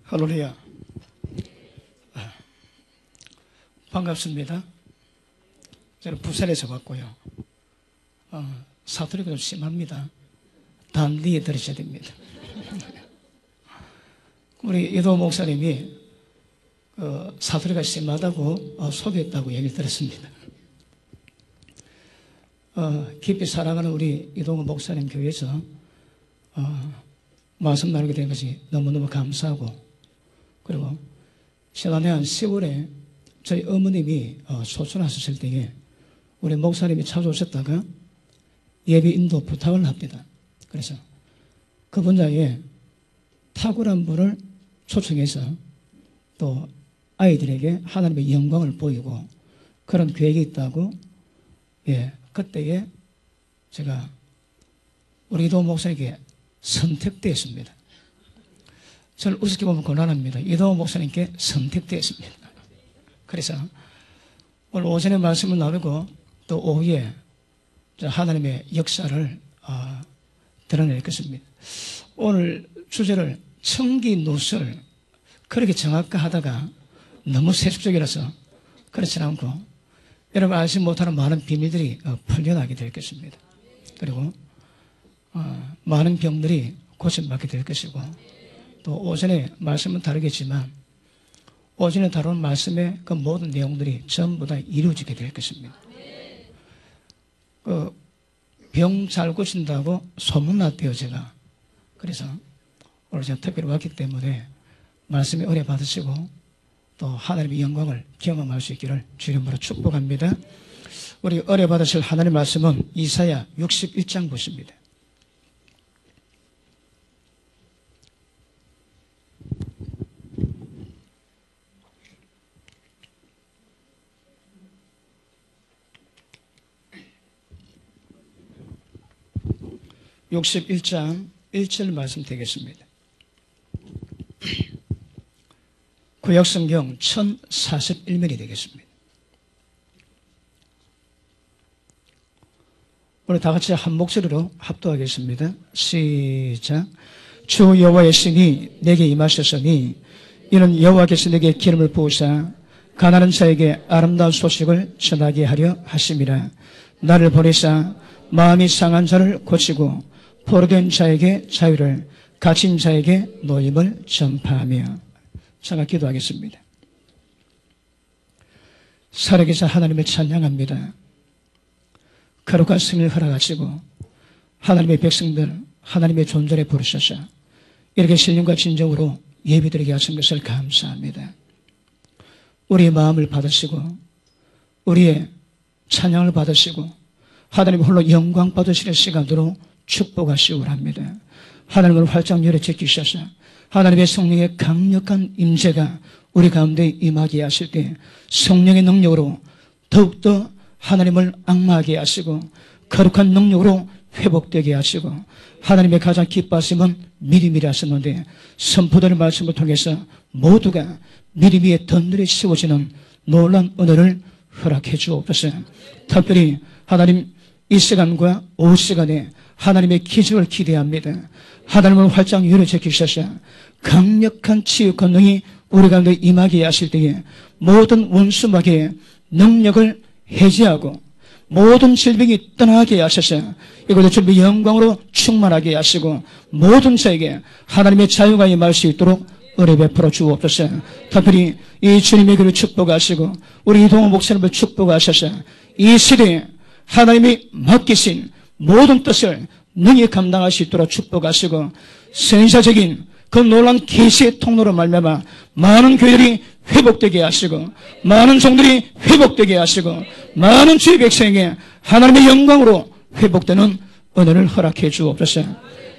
할렐루야. 반갑습니다. 저는 부산에서 왔고요. 사투리가 좀 심합니다. 단디에 들으셔야 됩니다. 우리 이도 목사님이 사투리가 심하다고 소개했다고 얘기를 들었습니다. 깊이 사랑하는 우리 이동호 목사님 교회에서 말씀 나누게 된 것이 너무너무 감사하고, 그리고 지난해 한 10월에 저희 어머님이 소천하셨을 때에 우리 목사님이 찾아오셨다가 예비 인도 부탁을 합니다. 그래서 그 분야에 탁월한 분을 초청해서 또 아이들에게 하나님의 영광을 보이고 그런 계획이 있다고, 그때에 제가 우리 이동호 목사님께 선택되었습니다. 저를 우습게 보면 곤란합니다. 이동호 목사님께 선택되었습니다. 그래서 오늘 오전에 말씀을 나누고 또 오후에 하나님의 역사를 드러낼 것입니다. 오늘 주제를 청기누설, 그렇게 정확하다가 너무 세속적이라서 그렇지 않고 여러분 알지 못하는 많은 비밀들이 풀려나게 될 것입니다. 그리고 많은 병들이 고침받게 될 것이고, 또 오전에 말씀은 다르겠지만 오전에 다룬 말씀의 그 모든 내용들이 전부 다 이루어지게 될 것입니다. 병 잘 고친다고 소문났대요, 제가. 그래서 오늘 제가 특별히 왔기 때문에 말씀에 은혜 받으시고 또 하나님의 영광을 경험할 수 있기를 주 이름으로 축복합니다. 우리 은혜 받으실 하나님의 말씀은 이사야 61장 보십니다. (61장) 1절 말씀 되겠습니다. 구약성경 1041면이 되겠습니다. 우리 다 같이 한 목소리로 합독하겠습니다. 시작. 주 여호와의 신이 내게 임하셨으니 이는 여호와께서 내게 기름을 부으사 가난한 자에게 아름다운 소식을 전하게 하려 하심이라. 나를 보내사 마음이 상한 자를 고치고 포로된 자에게 자유를, 갇힌 자에게 노임을 전파하며. 제가 기도하겠습니다. 살아계신 하나님을 찬양합니다. 거룩한 승리를 허락하시고 하나님의 백성들 하나님의 존재에 부르셔서 이렇게 신령과 진정으로 예배드리게 하신 것을 감사합니다. 우리의 마음을 받으시고 우리의 찬양을 받으시고 하나님 홀로 영광 받으시는 시간으로 축복하시오랍니다. 하나님을 활짝 열어 제끼셔서 하나님의 성령의 강력한 임재가 우리 가운데 임하게 하실 때 성령의 능력으로 더욱더 하나님을 앙마하게 하시고 거룩한 능력으로 회복되게 하시고, 하나님의 가장 기뻐하심은 믿음이라 하셨는데 선포되는 말씀을 통해서 모두가 믿음 위에 던들이 세워지는 놀라운 은혜를 허락해 주옵소서. 특별히 하나님 이 시간과 오후 시간에 하나님의 기적을 기대합니다. 하나님을 활짝 열어 제끼셔서 강력한 치유 권능이 우리 가운데 임하게 하실 때에 모든 원수마귀의 능력을 해제하고 모든 질병이 떠나게 하셔서 이곳에 주님의 영광으로 충만하게 하시고 모든 자에게 하나님의 자유가 임할 수 있도록 은혜 베풀어 주옵소서. 특별히 이 주님의 교를 축복하시고 우리 이동호 목사님을 축복하셔서 이 시대에 하나님이 맡기신 모든 뜻을 능히 감당할 수 있도록 축복하시고 선지자적인 그 놀라운 계시의 통로로 말미암아 많은 교회들이 회복되게 하시고 많은 종들이 회복되게 하시고 많은 주의 백성에게 하나님의 영광으로 회복되는 은혜를 허락해 주옵소서.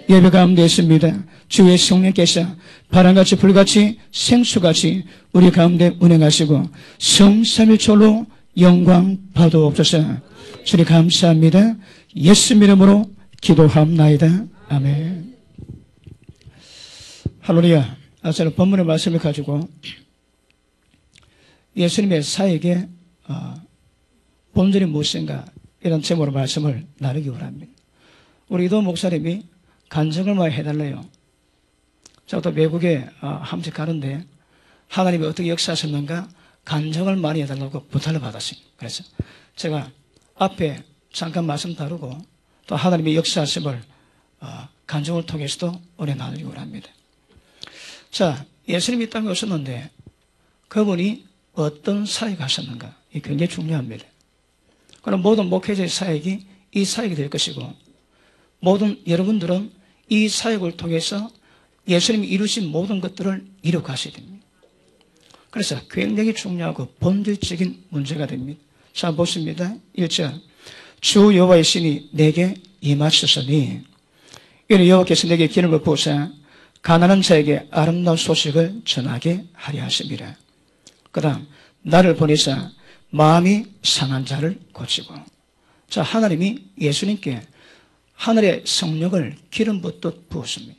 예배 가운데 있습니다. 주의 성령께서 바람같이 불같이 생수같이 우리 가운데 운행하시고 성삼일초로 영광 받아옵소서. 주님 감사합니다. 예수 이름으로 기도합나이다. 아멘. 할렐루야. 저는 본문의 말씀을 가지고 예수님의 사역의 본질이 무엇인가 이런 제목으로 말씀을 나누기 원합니다. 우리 이도 목사님이 간증을 많이 해달래요. 제가 또 외국에 한 번씩 가는데 하나님이 어떻게 역사하셨는가 간증을 많이 해달라고 부탁을 받았어요. 그래서 제가 앞에 잠깐 말씀 다루고 또 하나님의 역사하심을 간증을 통해서도 은혜 나누려고 합니다. 자, 예수님이 이 땅에 오셨는데 그분이 어떤 사역을 하셨는가? 이게 굉장히 중요합니다. 그럼 모든 목회자의 사역이 이 사역이 될 것이고 모든 여러분들은 이 사역을 통해서 예수님이 이루신 모든 것들을 이루가셔야 됩니다. 그래서 굉장히 중요하고 본질적인 문제가 됩니다. 자, 보십니다. 1절. 주 여호와의 신이 내게 임하셨으니 이는 여호와께서 내게 기름을 부으사 가난한 자에게 아름다운 소식을 전하게 하려 하심이라. 그 다음 나를 보내사 마음이 상한 자를 고치고. 자, 하나님이 예수님께 하늘의 성령을 기름 붓듯 부었습니다.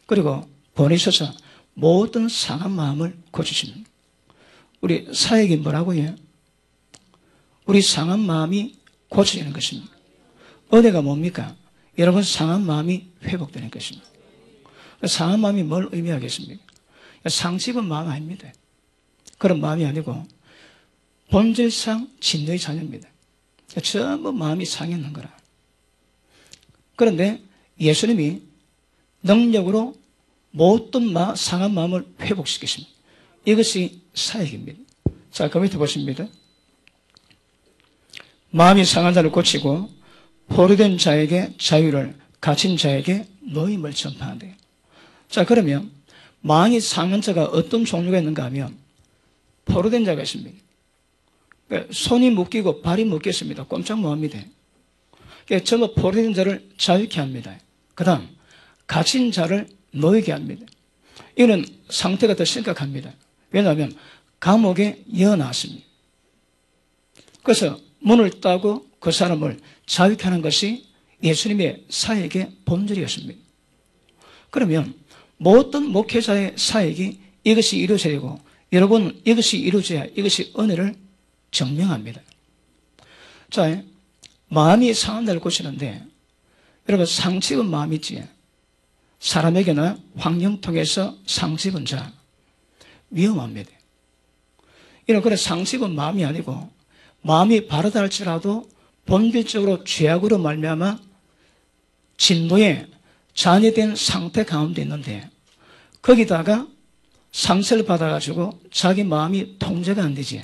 그리고 보내셔서 모든 상한 마음을 고치십니다. 우리 사역이 뭐라고요? 우리 상한 마음이 고쳐지는 것입니다. 은혜가 뭡니까? 여러분 상한 마음이 회복되는 것입니다. 상한 마음이 뭘 의미하겠습니까? 상집은 마음 아닙니다. 그런 마음이 아니고 본질상 진노의 자녀입니다. 전부 마음이 상했는 거라. 그런데 예수님이 능력으로 모든 상한 마음을 회복시키십니다. 이것이 사역입니다. 자, 그 밑에 보십니다. 마음이 상한 자를 고치고 포로된 자에게 자유를, 갇힌 자에게 노임을 전파한대요. 자, 그러면 마음이 상한 자가 어떤 종류가 있는가 하면 포로된 자가 있습니다. 손이 묶이고 발이 묶였습니다. 꼼짝 못합니다. 전부 포로된 자를 자유케 합니다. 그 다음 갇힌 자를 놓이게 합니다. 이는 상태가 더 심각합니다. 왜냐하면 감옥에 이어놨습니다. 그래서 문을 따고 그 사람을 자유케 하는 것이 예수님의 사역의 본질이었습니다. 그러면 모든 목회자의 사역이 이것이 이루어져야 되고 여러분은 이것이 이루어져야 이것이 은혜를 증명합니다. 자, 마음이 상한 자를 고치는데 여러분 상집은 마음이지 사람에게나 환경 통해서 상집은 자 위험합니다. 이런 그런 상집은 마음이 아니고 마음이 바르다 할지라도 본질적으로 죄악으로 말미암아 진노에 잔해된 상태 가운데 있는데 거기다가 상처를 받아가지고 자기 마음이 통제가 안 되지.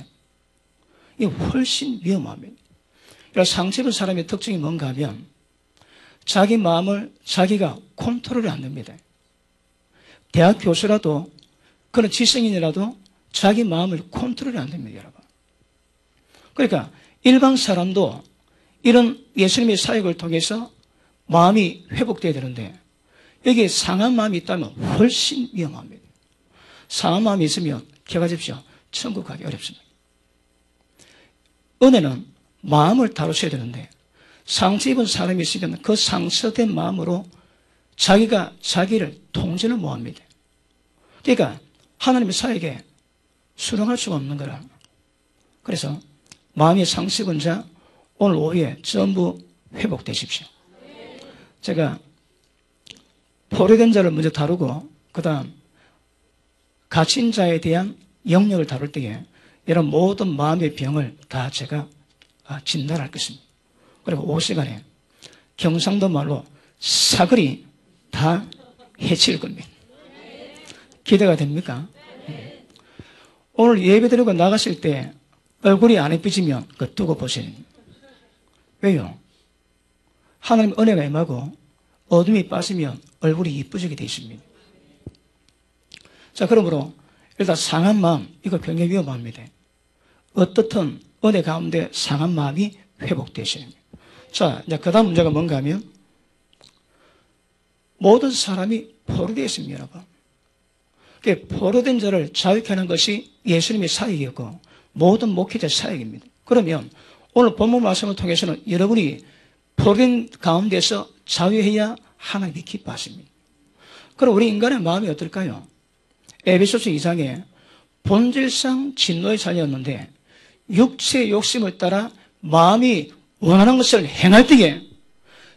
이게 훨씬 위험합니다. 상처 입은 사람의 특징이 뭔가 하면 자기 마음을 자기가 컨트롤이 안 됩니다. 대학 교수라도 그런 지성인이라도 자기 마음을 컨트롤이 안 됩니다, 여러분. 그러니까 일반 사람도 이런 예수님의 사역을 통해서 마음이 회복돼야 되는데 여기에 상한 마음이 있다면 훨씬 위험합니다. 상한 마음이 있으면 기억하십시오. 천국 가기 어렵습니다. 은혜는 마음을 다루셔야 되는데 상처 입은 사람이 있으면 그 상처된 마음으로 자기가 자기를 통제를 못합니다. 그러니까 하나님의 사역에 수용할 수가 없는 거라. 그래서 마음이 상처 입은 자 오늘 오후에 전부 회복되십시오. 제가 포로된 자를 먼저 다루고 그 다음 갇힌 자에 대한 영역을 다룰 때에 이런 모든 마음의 병을 다 제가 진단할 것입니다. 그리고 오후 시간에 경상도 말로 사거리 다 해칠 겁니다. 기대가 됩니까? 오늘 예배 드리고 나가실 때 얼굴이 안 예뻐지면 그거 두고 보세요. 왜요? 하나님 은혜가 임하고 어둠이 빠지면 얼굴이 이쁘지게 되어 있습니다. 자, 그러므로 일단 상한 마음, 이거 굉장히 위험합니다. 어떻든 은혜 가운데 상한 마음이 회복되셔야 합니다. 자, 이제 그 다음 문제가 뭔가 하면 모든 사람이 포로되어 있습니다, 여러분. 포로된 자를 자유케 하는 것이 예수님의 사역이었고 모든 목회자의 사역입니다. 그러면 오늘 본문 말씀을 통해서는 여러분이 포로된 가운데서 자유해야 하나님이 기뻐하십니다. 그럼 우리 인간의 마음이 어떨까요? 에베소서 2장에 본질상 진노의 자녀였는데 육체의 욕심을 따라 마음이 원하는 것을 행할 때에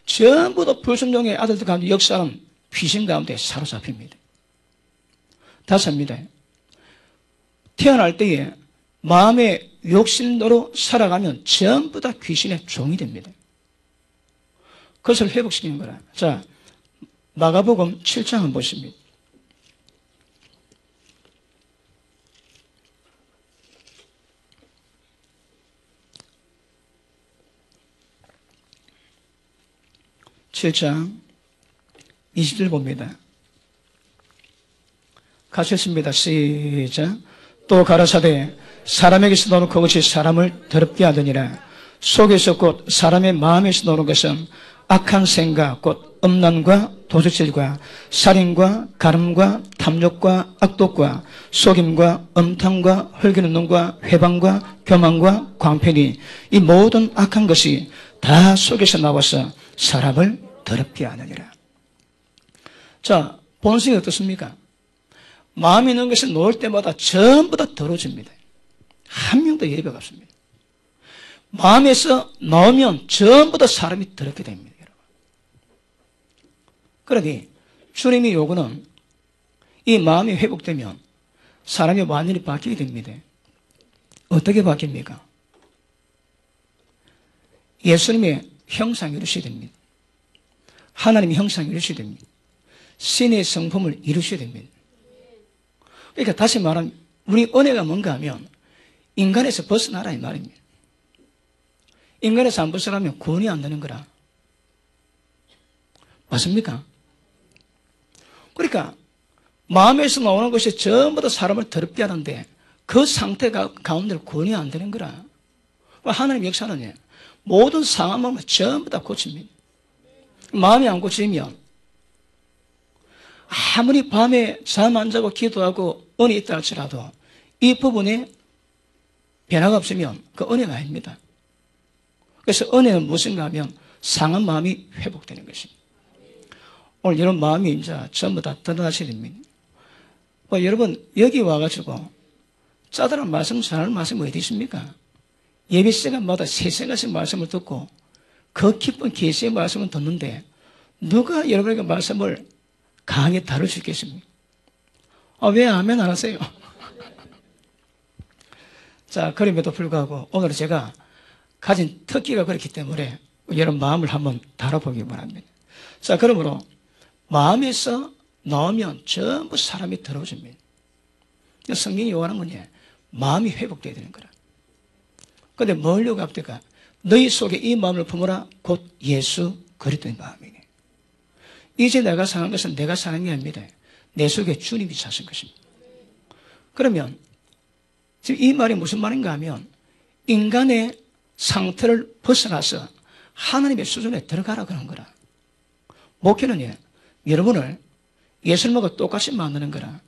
전부 다 불순종의 아들들 가운데 역사하는 귀신 가운데 사로잡힙니다. 다섯입니다. 태어날 때에 마음의 욕심으로 살아가면 전부 다 귀신의 종이 됩니다. 그것을 회복시키는 거라. 자, 마가복음 7장 한번 보십니다. (7장) 20절 봅니다. 같이 읽습니다. 시작. 또 가라사대 사람에게서 나오는 그것이 사람을 더럽게 하느니라. 속에서 곧 사람의 마음에서 나오는 것은 악한 생각 곧 음란과 도적질과 살인과 가늠과 탐욕과 악독과 속임과 음탕과 헐기는 눈과 회방과 교만과 광편이 이 모든 악한 것이 다 속에서 나와서 사람을 더럽게 하느니라. 자, 본성이 어떻습니까? 마음에 있는 것이 놓을 때마다 전부 다 더러워집니다. 한 명도 예배가 없습니다. 마음에서 나오면 전부 다 사람이 더럽게 됩니다. 여러분. 그러니 주님의 요구는 이 마음이 회복되면 사람이 완전히 바뀌게 됩니다. 어떻게 바뀝니까? 예수님의 형상을 이루셔야 됩니다. 하나님의 형상을 이루셔야 됩니다. 신의 성품을 이루셔야 됩니다. 그러니까 다시 말하면 우리 은혜가 뭔가 하면 인간에서 벗어나라 이 말입니다. 인간에서 안 벗어나면 구원이 안 되는 거라. 맞습니까? 그러니까 마음에서 나오는 것이 전부 다 사람을 더럽게 하는데 그 상태 가운데 구원이 안 되는 거라. 하나님의 역사는 모든 상한 마음을 전부 다 고칩니다. 마음이 안 고치면 아무리 밤에 잠 안 자고 기도하고 은혜 있다 할지라도 이 부분에 변화가 없으면 그 은혜가 아닙니다. 그래서 은혜는 무엇인가 하면 상한 마음이 회복되는 것입니다. 오늘 이런 마음이 이제 전부 다 드러나셔야 됩니다. 여러분 여기 와가지고 짜들한 말씀 잘하는 말씀이 어디 있습니까? 예배 시간마다 3시간씩 말씀을 듣고 그 깊은 계시의 말씀을 듣는데 누가 여러분에게 말씀을 강하게 다룰 수 있겠습니까? 왜 아멘 안 하세요? 자, 그럼에도 불구하고 오늘 제가 가진 특기가 그렇기 때문에 여러분 마음을 한번 다뤄보기 바랍니다. 자, 그러므로 마음에서 나오면 전부 사람이 더러워집니다. 성경이 요구하는 건 마음이 회복되어야 되는 거라. 그런데 뭐려고 합니까? 너희 속에 이 마음을 품으라 곧 예수 그리스도의 마음이니. 이제 내가 사는 것은 내가 사는 게 아닙니다. 내 속에 주님이 사신 것입니다. 그러면 지금 이 말이 무슨 말인가 하면 인간의 상태를 벗어나서 하나님의 수준에 들어가라 그런 거라. 목회는 여러분을 예수님과 똑같이 만드는 거라.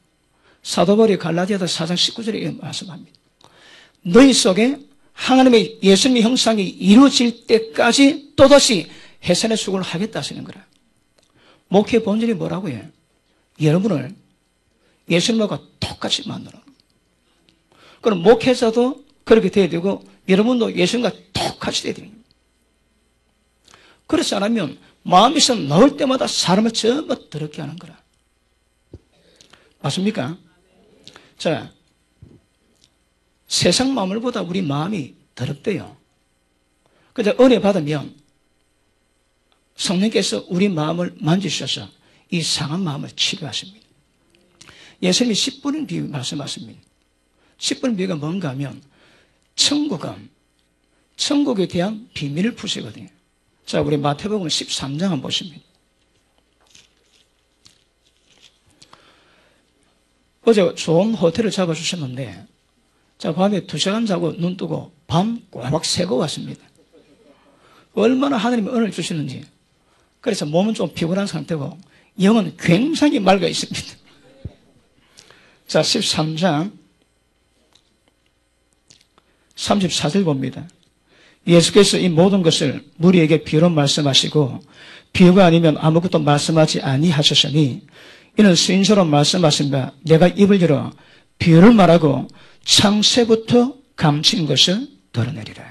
사도 바울이 갈라디아서 4장 19절에 말씀합니다. 너희 속에 하나님의 예수님의 형상이 이루어질 때까지 또다시 해산의 수고를 하겠다 하시는 거라. 목회의 본질이 뭐라고 해요? 여러분을 예수님과 똑같이 만드는 거예요. 그럼 목회자도 그렇게 돼야 되고 여러분도 예수님과 똑같이 돼야 되는 거예요. 그렇지 않으면 마음에서 나올 때마다 사람을 전부 더럽게 하는 거라. 맞습니까? 자, 세상 마음을보다 우리 마음이 더럽대요. 그래서 은혜 받으면 성령께서 우리 마음을 만지셔서 이 상한 마음을 치료하십니다. 예수님이 10분의 비유 말씀하십니다. 10분의 비유가 뭔가 하면 천국은 천국에 대한 비밀을 푸시거든요. 자, 우리 마태복음 13장 한번 보십니다. 어제 좋은 호텔을 잡아주셨는데 자, 밤에 2시간 자고 눈 뜨고 밤 꼬박 새고 왔습니다. 얼마나 하나님이 은혜를 주시는지. 그래서 몸은 좀 피곤한 상태고 영은 굉장히 맑아 있습니다. 자, 13장 34절 봅니다. 예수께서 이 모든 것을 무리에게 비유로 말씀하시고 비유가 아니면 아무것도 말씀하지 아니하셨으니 이는 수인처럼 말씀하신 바 내가 입을 열어 비유를 말하고 창세부터 감춘 것을 드러내리라.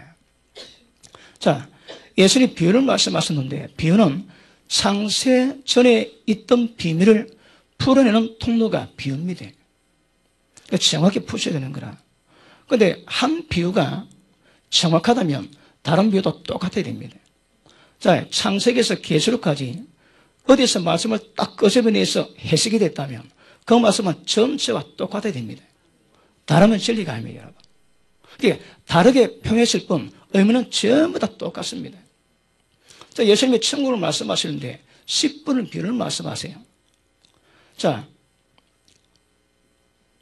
자, 예수님이 비유를 말씀하셨는데 비유는 창세 전에 있던 비밀을 풀어내는 통로가 비유입니다. 정확히 푸셔야 되는 거라. 근데 한 비유가 정확하다면 다른 비유도 똑같아야 됩니다. 자, 창세기에서 계시록까지 어디서 말씀을 딱 끄집어내서 해석이 됐다면 그 말씀은 전체와 똑같아야 됩니다. 다르면 진리가 아닙니다, 여러분. 그러니까 다르게 표현했을 뿐 의미는 전부 다 똑같습니다. 자, 예수님이 천국을 말씀하시는데 10분을 비유를 말씀하세요. 자,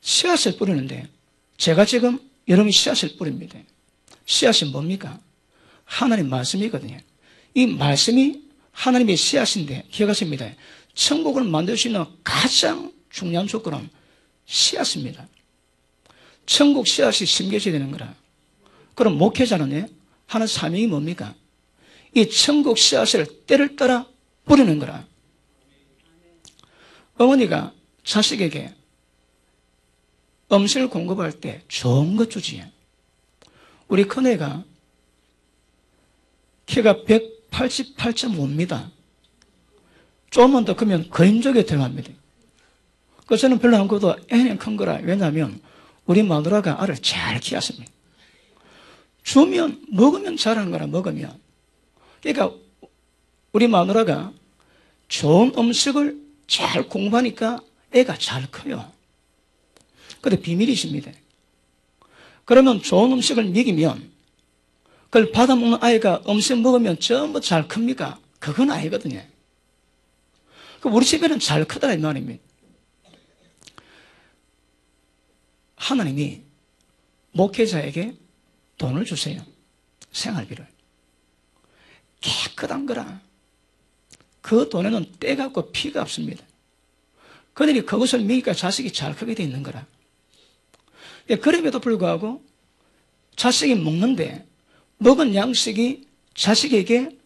씨앗을 뿌리는데 제가 지금 여러분이 씨앗을 뿌립니다. 씨앗이 뭡니까? 하나님 말씀이거든요. 이 말씀이 하나님의 씨앗인데 기억하십니다. 천국을 만들 수 있는 가장 중요한 조건은 씨앗입니다. 천국 씨앗이 심겨져야 되는 거라. 그럼 목회자는 하는 사명이 뭡니까? 이 천국 씨앗을 때를 따라 뿌리는 거라. 어머니가 자식에게 음식을 공급할 때 좋은 것 주지. 우리 큰애가 키가 188.5입니다. 조금만 더 크면 거인족에 들어갑니다. 그래서 저는 별로 안 커도 애는 큰 거라. 왜냐하면 우리 마누라가 알을 잘 키웠습니다. 주면 먹으면 잘하는 거라. 먹으면. 그러니까 우리 마누라가 좋은 음식을 잘 공부하니까 애가 잘 커요. 근데 비밀이십니다. 그러면 좋은 음식을 먹이면 그걸 받아먹는 아이가 음식 먹으면 전부 잘 큽니까? 그건 아니거든요. 우리 집에는 잘 크다 이 말입니다. 하나님이 목회자에게 돈을 주세요. 생활비를. 깨끗한 거라. 그 돈에는 때가 없고 피가 없습니다. 그들이 그것을 먹이니까 자식이 잘 크게 돼 있는 거라. 그럼에도 불구하고 자식이 먹는데 먹은 양식이 자식에게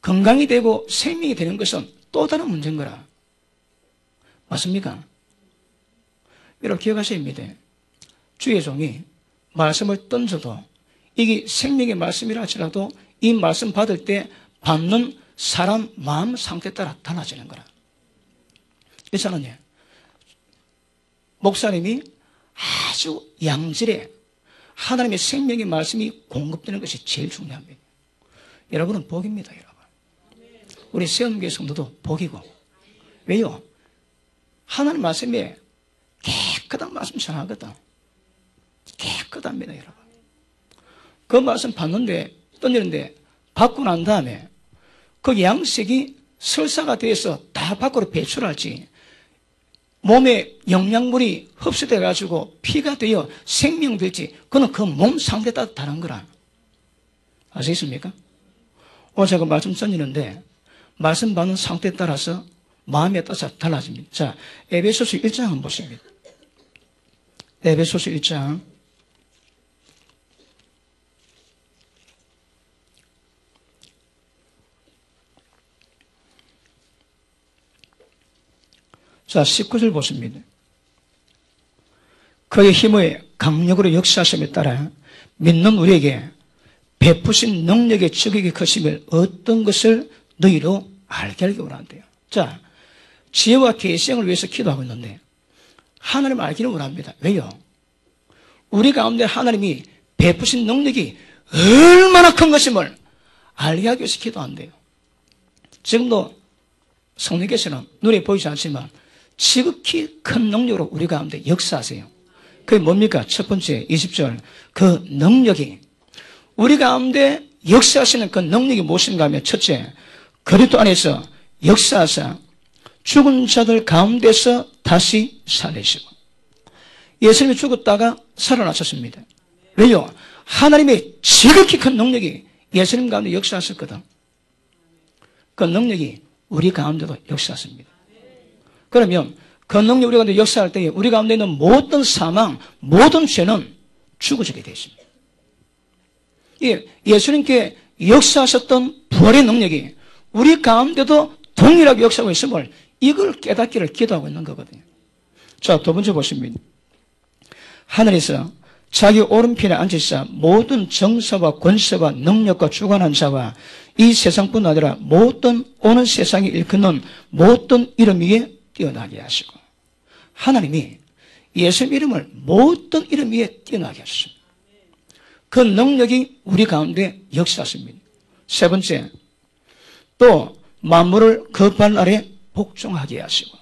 건강이 되고 생명이 되는 것은 또 다른 문제인 거라. 맞습니까? 여러분 기억하셔야 합니다. 주의 종이 말씀을 던져도 이게 생명의 말씀이라 할지라도 이 말씀 받을 때 받는 사람 마음 상태에 따라 달라지는 거라. 그렇잖아요. 목사님이 아주 양질의 하나님의 생명의 말씀이 공급되는 것이 제일 중요합니다. 여러분은 복입니다, 여러분. 우리 세움교회 성도도 복이고. 왜요? 하나님 말씀에 깨끗한 말씀 전하거든. 깨끗합니다, 여러분. 그 말씀 받는데, 던지는데, 받고 난 다음에 그 양식이 설사가 돼서 다 밖으로 배출할지, 몸에 영양분이 흡수돼가지고 피가 되어 생명될지, 그건 그 몸 상태에 따라 다른 거라. 아시겠습니까? 오늘 제가 말씀 전리는데, 말씀 받는 상태에 따라서 마음에 따라서 달라집니다. 자, 에베소서 1장 한번 보십니다. 에베소서 1장. 자, 19절 보십니다. 그의 힘의 강력으로 역사하심에 따라 믿는 우리에게 베푸신 능력의 적익이 크심을 어떤 것을 너희로 알게 하기 원한대요. 자, 지혜와 계시형을 위해서 기도하고 있는데 하나님 알기를 원합니다. 왜요? 우리 가운데 하나님이 베푸신 능력이 얼마나 큰 것임을 알게 하기 위해서 기도한대요. 지금도 성령께서는 눈에 보이지 않지만 지극히 큰 능력으로 우리 가운데 역사하세요. 그게 뭡니까? 첫 번째 20절. 그 능력이 우리 가운데 역사하시는 그 능력이 무엇인가 하면 첫째, 그리스도 안에서 역사하사 죽은 자들 가운데서 다시 살리시고. 예수님이 죽었다가 살아나셨습니다. 왜요? 하나님의 지극히 큰 능력이 예수님 가운데 역사하셨거든. 그 능력이 우리 가운데도 역사하십니다. 그러면 그 능력이 우리 가운데 역사할 때에 우리 가운데 있는 모든 사망, 모든 죄는 죽어지게 되어 있습니다. 예수님께 역사하셨던 부활의 능력이 우리 가운데도 동일하게 역사하고 있음을 이걸 깨닫기를 기도하고 있는 거거든요. 자, 두 번째 보십니다. 하늘에서 자기 오른편에 앉으사 모든 정사와 권세와 능력과 주관한 자와 이 세상뿐 아니라 모든 오는 세상에 일컫는 모든 이름 위에 뛰어나게 하시고. 하나님이 예수님 이름을 모든 이름 위에 뛰어나게 하셨습니다. 그 능력이 우리 가운데 역사하십니다. 세 번째, 또 만물을 그 발 아래 복종하게 하시고,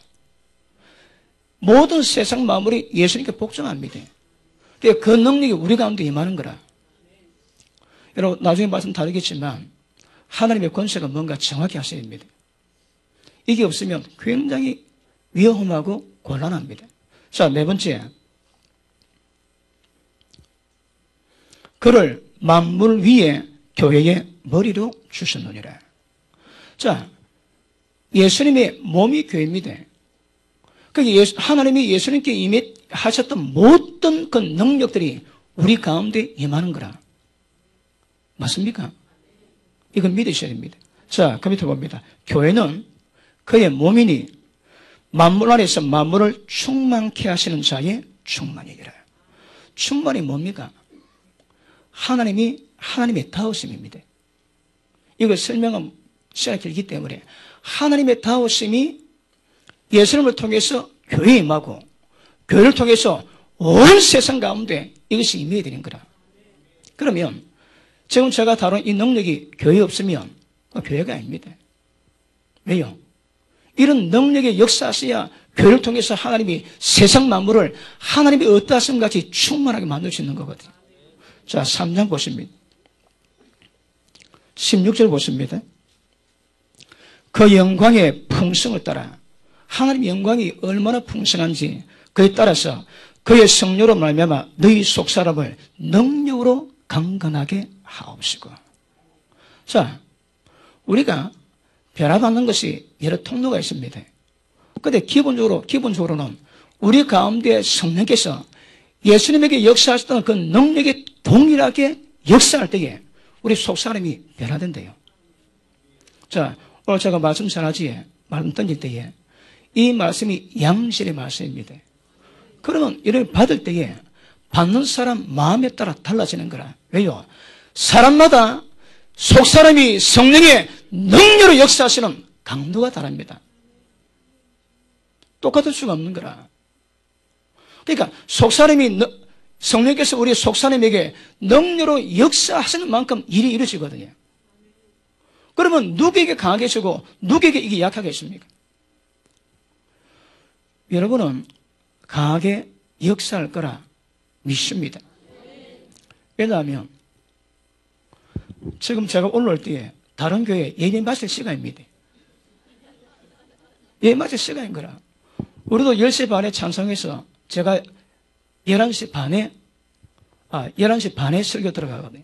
모든 세상 만물이 예수님께 복종합니다. 그 능력이 우리 가운데 임하는 거라. 여러분, 나중에 말씀 다르겠지만 하나님의 권세가 뭔가 정확히 하셔야 됩니다. 이게 없으면 굉장히 위험하고 곤란합니다. 자, 네 번째, 그를 만물 위에 교회의 머리로 주셨느니라. 자, 예수님의 몸이 교회입니다. 하나님이 예수님께 임하셨던 모든 그 능력들이 우리 가운데 임하는 거라. 맞습니까? 이건 믿으셔야 됩니다. 자, 그 밑에 봅니다. 교회는 그의 몸이니 만물 안에서 만물을 충만케 하시는 자의 충만이니라. 충만이 뭡니까? 하나님의 다우심입니다. 이거 설명은 시간이 길기 때문에 하나님의 다우심이 예수님을 통해서 교회에 임하고 교회를 통해서 온 세상 가운데 이것이 임해야 되는 거라. 그러면 지금 제가 다룬 이 능력이 교회에 없으면 교회가 아닙니다. 왜요? 이런 능력의 역사하셔야 교회를 통해서 하나님이 세상 만물을 하나님의 어떠하심 같이 충만하게 만들 수 있는 거거든요. 자, 3장 보십니다. 16절 보십니다. 그 영광의 풍성을 따라, 하나님의 영광이 얼마나 풍성한지 그에 따라서 그의 성령으로 말미암아 너희 속사람을 능력으로 강건하게 하옵시고. 자, 우리가 변화받는 것이 여러 통로가 있습니다. 그런데 기본적으로는 우리 가운데 성령께서 예수님에게 역사하셨던 그 능력이 동일하게 역사할 때에 우리 속사람이 변화된대요. 자, 오늘 제가 말씀 전하지에 말씀 던질 때에 이 말씀이 양실의 말씀입니다. 그러면 이를 받을 때에 받는 사람 마음에 따라 달라지는 거라. 왜요? 사람마다 속사람이 성령의 능력으로 역사하시는 강도가 다릅니다. 똑같을 수가 없는 거라. 그러니까 성령께서 우리 속사람에게 능력으로 역사하시는 만큼 일이 이루어지거든요. 그러면 누구에게 강하게 주고 누구에게 이게 약하게 있습니까? 여러분은 강하게 역사할 거라 믿습니다. 왜냐하면 지금 제가 올라올 때에 다른 교회에 예배 마칠 시간입니다. 예배 마칠 시간인 거라. 우리도 10시 반에 찬송해서 제가 11시 반에 설교 들어가거든요.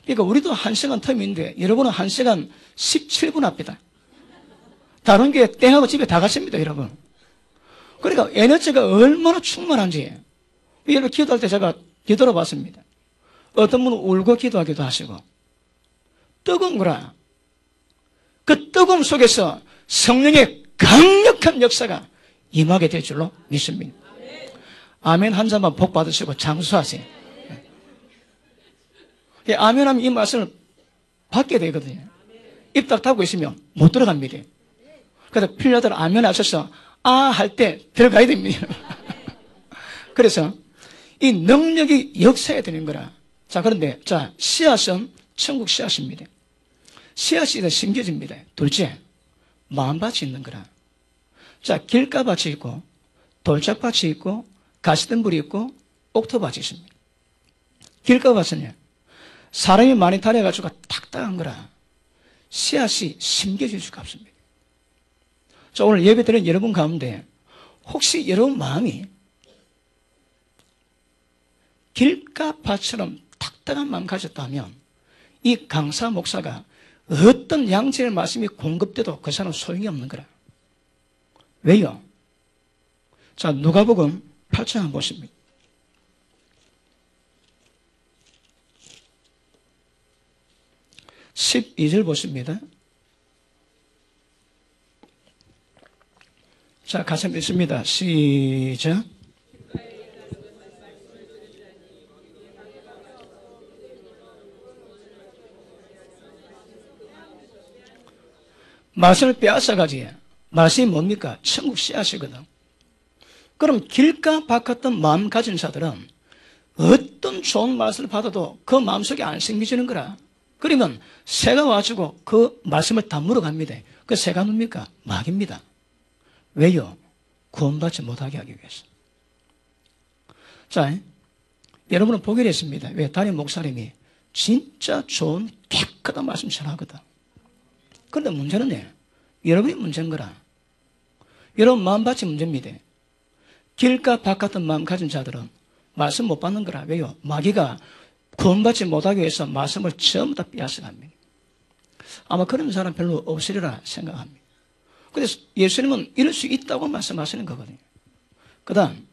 그러니까 우리도 1시간 텀인데 여러분은 1시간 17분 앞이다. 다른 교회 땡하고 집에 다 갔습니다, 여러분. 그러니까 에너지가 얼마나 충만한지. 여러분 기도할 때 제가 뒤돌아봤습니다. 어떤 분은 울고 기도하기도 하시고 뜨거운 거라. 그 뜨거움 속에서 성령의 강력한 역사가 임하게 될 줄로 믿습니다. 아멘 한 잔만 복 받으시고 장수하세요. 아멘 하면 이 말씀을 받게 되거든요. 입 딱 닫고 있으면 못 들어갑니다. 그래서 필요하더라 아멘 하셔서 할 때 들어가야 됩니다. 그래서 이 능력이 역사해야 되는 거라. 자, 그런데 씨앗은 천국 씨앗입니다. 씨앗이 심겨집니다. 둘째, 마음밭이 있는 거라. 자, 길가밭이 있고 돌짝밭이 있고 가시덤불이 있고 옥토밭이 있습니다. 길가밭은요, 사람이 많이 다녀가지고 딱딱한 거라 씨앗이 심겨질 수가 없습니다. 자, 오늘 예배 드린 여러분 가운데 혹시 여러분 마음이 길가밭처럼 딱딱한 마음 가졌다면 이 강사 목사가 어떤 양질의 말씀이 공급돼도 그 사람은 소용이 없는 거라. 왜요? 자, 누가복음 8장 한번 보십니다. (12절) 보십니다. 자, 같이 읽습니다. 시작. 말씀을 빼앗아가지. 말씀이 뭡니까? 천국 씨앗이거든. 그럼 길가 바꿨던 마음 가진 자들은 어떤 좋은 말씀을 받아도 그 마음속에 안 생기지는 거라. 그러면 새가 와가지고 그 말씀을 다 물어갑니다. 그 새가 뭡니까? 마귀입니다. 왜요? 구원받지 못하게 하기 위해서. 자, 여러분은 보게 됐습니다. 왜? 담임 목사님이 진짜 좋은 깨끗한 말씀 전하거든. 그런데 문제는 여러분이 문제인 거라. 여러분 마음밭이 문제입니다. 길가 바깥은 마음 가진 자들은 말씀 못 받는 거라. 왜요? 마귀가 구원받지 못하기 위해서 말씀을 전부 다 빼앗아갑니다. 아마 그런 사람 별로 없으리라 생각합니다. 그래서 예수님은 이럴 수 있다고 말씀하시는 거거든요. 그 다음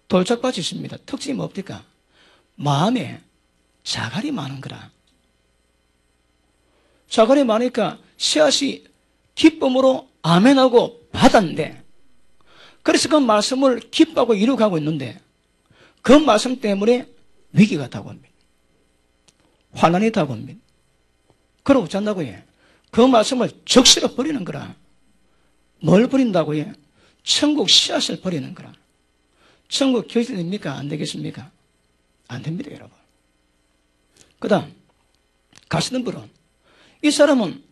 돌짝밭이 있습니다. 특징이 뭡니까? 마음에 자갈이 많은 거라. 자갈이 많으니까 씨앗이 기쁨으로 아멘하고 받았는데, 그래서 그 말씀을 기뻐하고 이루어가고 있는데 그 말씀 때문에 위기가 다가옵니다. 환난이 다가옵니다. 그러고 어쩐다고 해? 그 말씀을 적시로 버리는 거라. 뭘 버린다고 해? 천국 씨앗을 버리는 거라. 천국 결실 됩니까? 안 되겠습니까? 안 됩니다, 여러분. 그 다음 가시던 분은, 이 사람은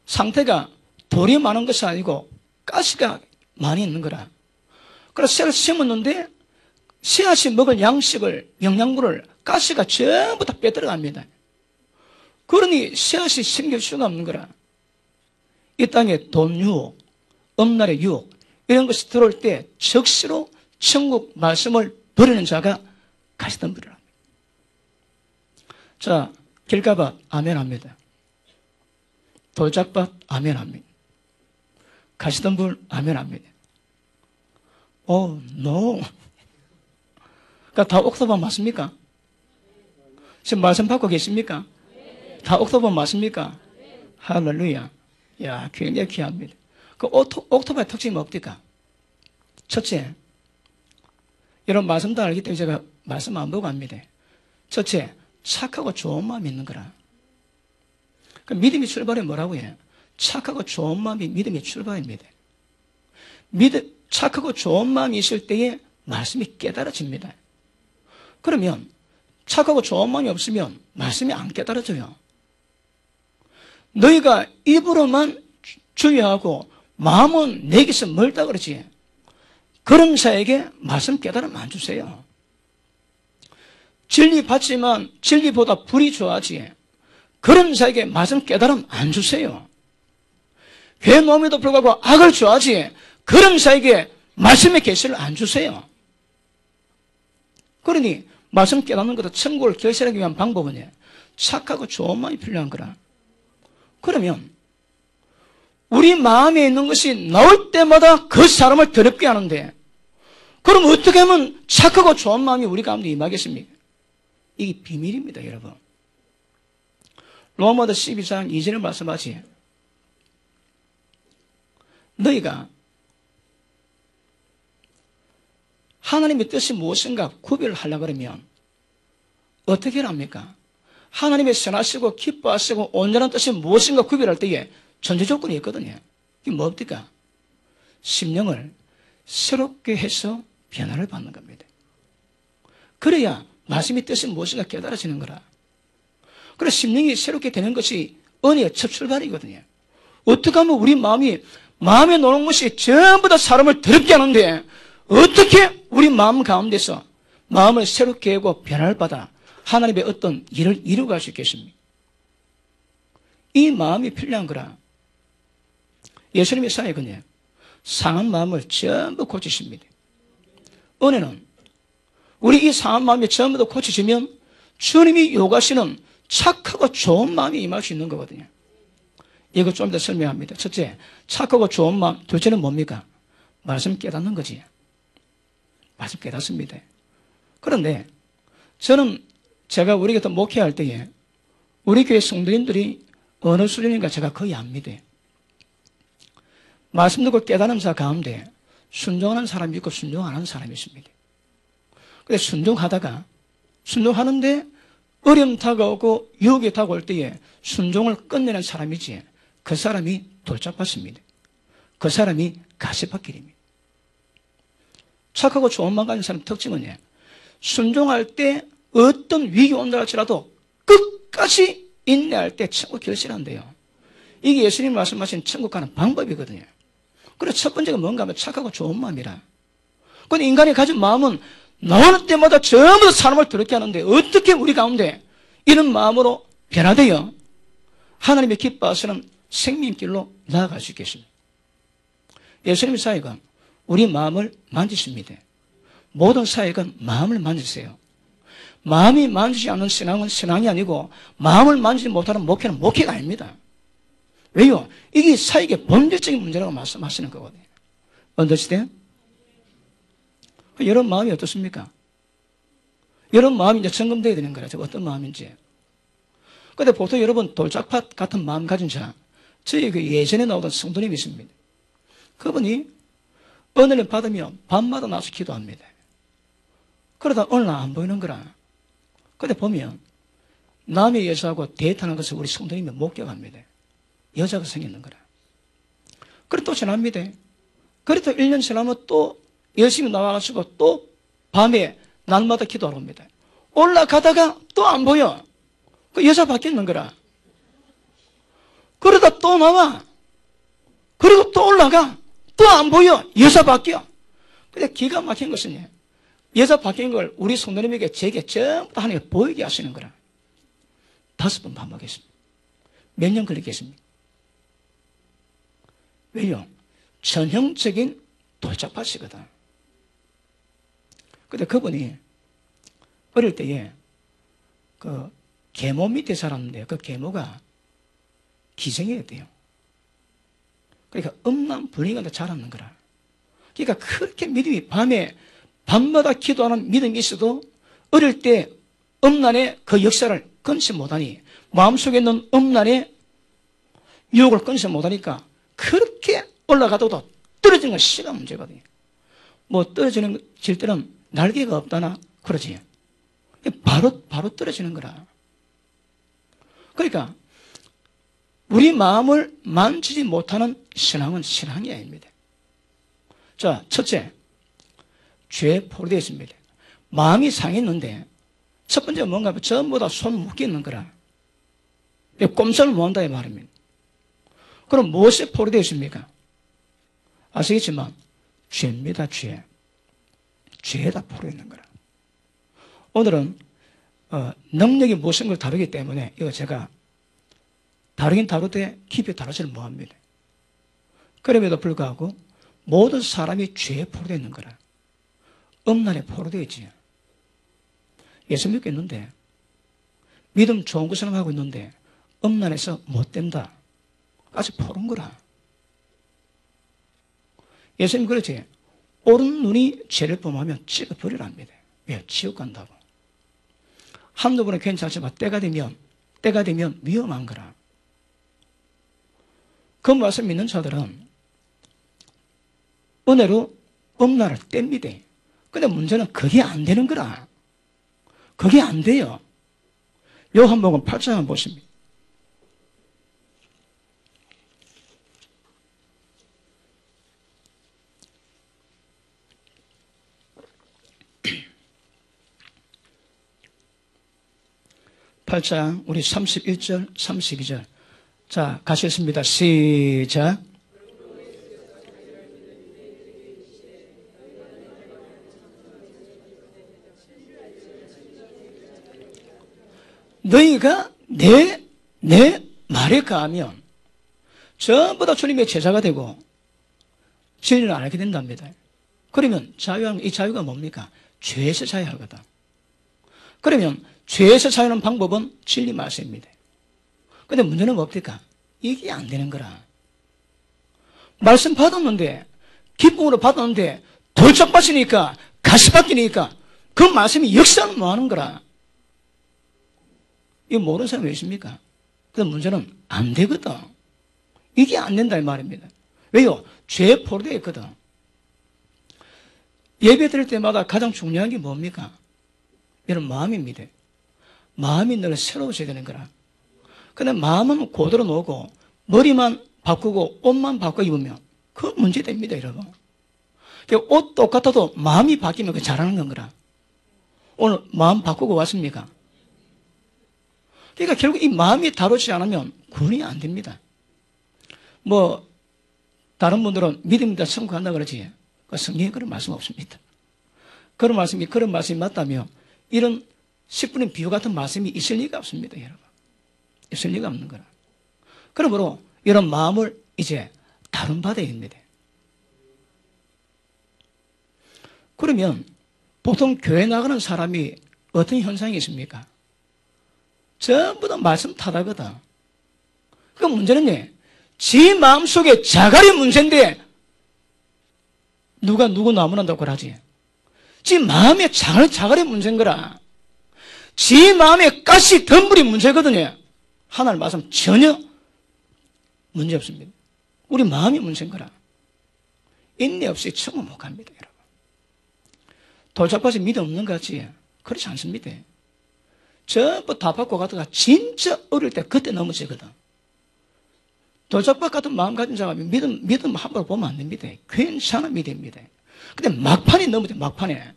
상태가 돌이 많은 것이 아니고 가시가 많이 있는 거라. 그래서 씨를 심었는데 씨앗이 먹을 양식을, 영양분을 가시가 전부 다 빼들어갑니다. 그러니 씨앗이 생길 수가 없는 거라. 이 땅에 돈 유혹, 엄날의 유혹, 이런 것이 들어올 때 적시로 천국 말씀을 버리는 자가 가시던 분이랍니다. 자, 길가밭 아멘합니다. 돌짝밭 아멘합니다. 가시던 분 아멘합니다. 오, 노. 그러니까 다 옥토버 맞습니까? 지금 말씀 받고 계십니까? 다 옥토버 맞습니까? 할렐루야. 야, 굉장히 귀합니다. 그 옥토버의 특징이 뭡니까? 첫째, 이런 말씀 다 알기 때문에 제가 말씀 안 보고 합니다. 첫째, 착하고 좋은 마음이 있는 거라. 그 믿음이 출발이 뭐라고 해요? 착하고 좋은 마음이 믿음의 출발입니다. 착하고 좋은 마음이 있을 때에 말씀이 깨달아집니다. 그러면 착하고 좋은 마음이 없으면 말씀이 안 깨달아져요. 너희가 입으로만 주의하고 마음은 내게서 멀다 그러지. 그런 자에게 말씀 깨달음 안 주세요. 진리 받지만 진리보다 불이 좋아하지. 그런 자에게 말씀 깨달음 안 주세요. 교회 놈에도 불구하고 악을 좋아하지. 그런 자에게 말씀의 계시를 안 주세요. 그러니 말씀 깨닫는 것도 천국을 결실하기 위한 방법은 착하고 좋은 마음이 필요한 거라. 그러면 우리 마음에 있는 것이 나올 때마다 그 사람을 더럽게 하는데, 그럼 어떻게 하면 착하고 좋은 마음이 우리 가운데 임하겠습니까? 이게 비밀입니다, 여러분. 로마서 12장 2절에 말씀하지. 너희가 하나님의 뜻이 무엇인가 구별을 하려고 그러면 어떻게 합니까? 하나님의 선하시고 기뻐하시고 온전한 뜻이 무엇인가 구별할 때에 전제 조건이 있거든요. 이게 뭡니까? 심령을 새롭게 해서 변화를 받는 겁니다. 그래야 말씀의 뜻이 무엇인가 깨달아지는 거라. 그래서 심령이 새롭게 되는 것이 은혜의 첫 출발이거든요. 어떻게 하면 우리 마음에 노는 것이 전부 다 사람을 더럽게 하는데, 어떻게 우리 마음 가운데서 마음을 새롭게 하고 변화를 받아 하나님의 어떤 일을 이루어갈 수 있겠습니까? 이 마음이 필요한 거라. 예수님의 사역은요, 상한 마음을 전부 고치십니다. 은혜는 우리 이 상한 마음이 전부 다 고치시면 주님이 요구하시는 착하고 좋은 마음이 임할 수 있는 거거든요. 이거 좀 더 설명합니다. 첫째, 착하고 좋은 마음. 둘째는 뭡니까? 말씀 깨닫는 거지. 말씀 깨닫습니다. 그런데 저는 제가 우리 곁에 목회할 때에 우리 교회 성도님들이 어느 수준인가 제가 거의 압니다. 말씀 듣고 깨닫는 자 가운데 순종하는 사람이 있고 순종 안 하는 사람이 있습니다. 근데 순종하는데 어려움 다가오고 유혹이 다가올 때에 순종을 끝내는 사람이지, 그 사람이 돌짝밭입니다. 그 사람이 가시밭길입니다. 착하고 좋은 마음 가진 사람의 특징은 순종할 때 어떤 위기 온다 할지라도 끝까지 인내할 때 천국 결실한대요. 이게 예수님이 말씀하신 천국 가는 방법이거든요. 그래서 첫 번째가 뭔가 하면 착하고 좋은 마음이라. 근데 인간이 가진 마음은 나오는 때마다 전부 다 사람을 더럽게 하는데 어떻게 우리 가운데 이런 마음으로 변화되어 하나님의 기뻐하시는 생명길로 나아갈 수 있겠습니다. 예수님의 사역은 우리 마음을 만지십니다. 모든 사역은 마음을 만지세요. 마음이 만지지 않는 신앙은 신앙이 아니고 마음을 만지지 못하는 목회는 목회가 아닙니다. 왜요? 이게 사역의 본질적인 문제라고 말씀하시는 거거든요. 언더스탠드? 여러분 마음이 어떻습니까? 여러분 마음이 이제 점검되어야 되는 거라. 어떤 마음인지. 근데 보통 여러분 돌짝밭 같은 마음 가진 자, 저희 그 예전에 나오던 성도님이 있습니다. 그분이 은혜를 받으면 밤마다 나와서 기도합니다. 그러다 어느 날 안 보이는 거라. 근데 보면 남의 여자하고 데이트하는 것을 우리 성도님이 목격합니다. 여자가 생기는 거라. 그래 또 지납니다. 그래 또 1년 지나면 또 열심히 나와가지고 또 밤에 날마다 기도하러 옵니다. 올라가다가 또 안 보여. 그 여자 바뀌는 거라. 그러다 또 나와. 그리고 또 올라가. 또 안 보여. 여자 바뀌어. 근데 기가 막힌 것은 여자 바뀐 걸 우리 성도님에게 제게 전부 다 하나님이 보이게 하시는 거라. 5번 반복했습니다. 몇 년 걸리겠습니까? 왜요? 전형적인 돌짝밭이거든. 근데 그분이 어릴 때에 그 계모 밑에 살았는데 그 계모가 기생이었대요. 그러니까 음란 불행한테 자랐는 거라. 그러니까 그렇게 믿음이 밤마다 기도하는 믿음이 있어도 어릴 때 음란의 그 역사를 끊지 못하니 마음속에 있는 음란의 유혹을 끊지 못하니까 그렇게 올라가도 떨어지는 건 시간 문제거든요. 뭐 떨어질 때는 날개가 없다나 그러지. 바로 떨어지는 거라. 그러니까 우리 마음을 만지지 못하는 신앙은 신앙이 아닙니다. 자, 첫째, 죄에 포로되어 있습니다. 마음이 상했는데 첫 번째가 뭔가 하면 전부 다 손 묶여 있는 거라. 꼼짝을 못한다 이 말입니다. 그럼 무엇에 포로되어 있습니까? 아시겠지만 죄입니다. 죄에다 포로 있는 거라. 오늘은 능력이 무엇인 걸 다루기 때문에 이거 제가 다루긴 다루되 깊이 다루지를 못합니다. 그럼에도 불구하고 모든 사람이 죄에 포로되어 있는 거라. 음란에 포로되어 있지. 예수 믿겠는데 믿음 좋은 것을 하고 있는데 음란에서 못 된다. 아주 포른 거라. 예수님 그러지. 오른 눈이 죄를 범하면 찍어버리랍니다. 왜? 지옥 간다고. 한두 번은 괜찮지만 때가 되면 위험한 거라. 그 말씀 믿는 자들은 은혜로 음란을 뗍니다. 근데 문제는 그게 안 되는 거라. 그게 안 돼요. 요한복음 8장 한번 보십니다. (8장) 우리 31절 32절 자 가시겠습니다. 시작. 너희가 내 말에 가하면 전부 다 주님의 제자가 되고 진리를 알게 된답니다. 그러면 자유하는 이 자유가 뭡니까? 죄에서 자유하거든. 그러면 죄에서 자유하는 방법은 진리 말씀입니다. 근데 문제는 뭡니까? 이게 안 되는 거라. 말씀 받았는데 기쁨으로 받았는데 돌짝 빠지니까 가시 바뀌니까 그 말씀이 역사는 뭐 하는 거라. 이거 모르는 사람이 왜 있습니까? 근데 문제는 안 되거든. 이게 안 된다 이 말입니다. 왜요? 죄에 포로되어 있거든. 예배 드릴 때마다 가장 중요한 게 뭡니까? 여러분 마음입니다. 마음이 늘 새로워져야 되는 거라. 근데 마음은 그대로 놓고 머리만 바꾸고 옷만 바꿔 입으면 그 문제 됩니다 여러분. 옷 똑같아도 마음이 바뀌면 그 잘하는 건거라. 오늘 마음 바꾸고 왔습니까? 그러니까 결국 이 마음이 다루지 않으면 구원이 안 됩니다. 뭐 다른 분들은 믿음이다 천국 간다 그러지. 성경에 그런 말씀 없습니다. 그런 말씀이 맞다면 이런 10분의 비유 같은 말씀이 있을 리가 없습니다, 여러분. 있을 리가 없는 거라. 그러므로 이런 마음을 이제 다룬받아야 됩니다. 그러면 보통 교회 나가는 사람이 어떤 현상이 있습니까? 전부 다 말씀 타다거든. 그 문제는 지 마음속에 자갈이 문제인데 누가 누구 나무란다고 그러지? 지 마음에 자갈이 문제인 거라. 지 마음에 가시 덤불이 문제거든요. 하나님 말씀 전혀 문제 없습니다. 우리 마음이 문제인 거라. 인내 없이 천국 못 갑니다, 여러분. 돌잡아서 믿음 없는 것 같지? 그렇지 않습니다. 전부 다 받고 가다가 진짜 어릴 때 그때 넘어지거든. 돌잡박 같은 마음 가진 사람이 믿음 함부로 보면 안 됩니다. 괜찮아 믿음입니다. 근데 막판에 넘어져, 막판에.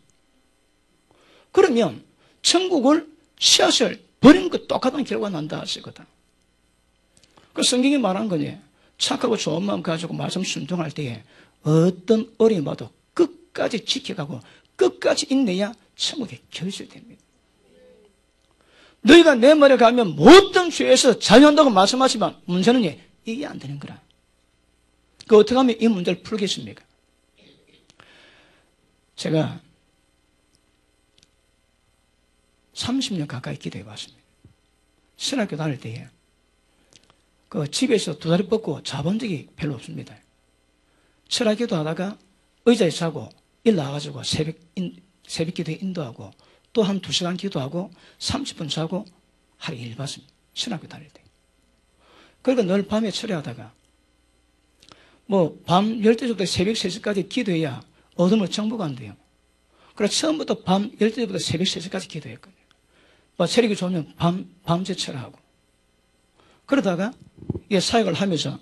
그러면 천국을 씨앗을 버린 것 똑같은 결과가 난다 하시거든. 그 성경이 말한 거니 착하고 좋은 마음 가지고 말씀 순종할 때에 어떤 어려움이 와도 끝까지 지켜가고 끝까지 인내야 천국에 결실됩니다. 너희가 내 말에 가면 모든 죄에서 자유한다고 말씀하지만 문제는 이게 안 되는 거라. 그 어떻게 하면 이 문제를 풀겠습니까? 제가 30년 가까이 기도해 봤습니다. 신학교 다닐 때에 그 집에서 두 다리 뻗고 자본 적이 별로 없습니다. 철학기도 하다가 의자에 자고 일 나가가지고 새벽 기도에 인도하고 또 한 2시간 기도하고 30분 자고 하루 일 봤습니다. 신학교 다닐 때. 그러니까 늘 밤에 철회하다가 밤 12시부터 새벽 3시까지 기도해야 어둠을 정복한대요. 그래서 처음부터 밤 12시부터 새벽 3시까지 기도했거든요. 체력이 좋으면 밤새 철하고. 그러다가 사역을 하면서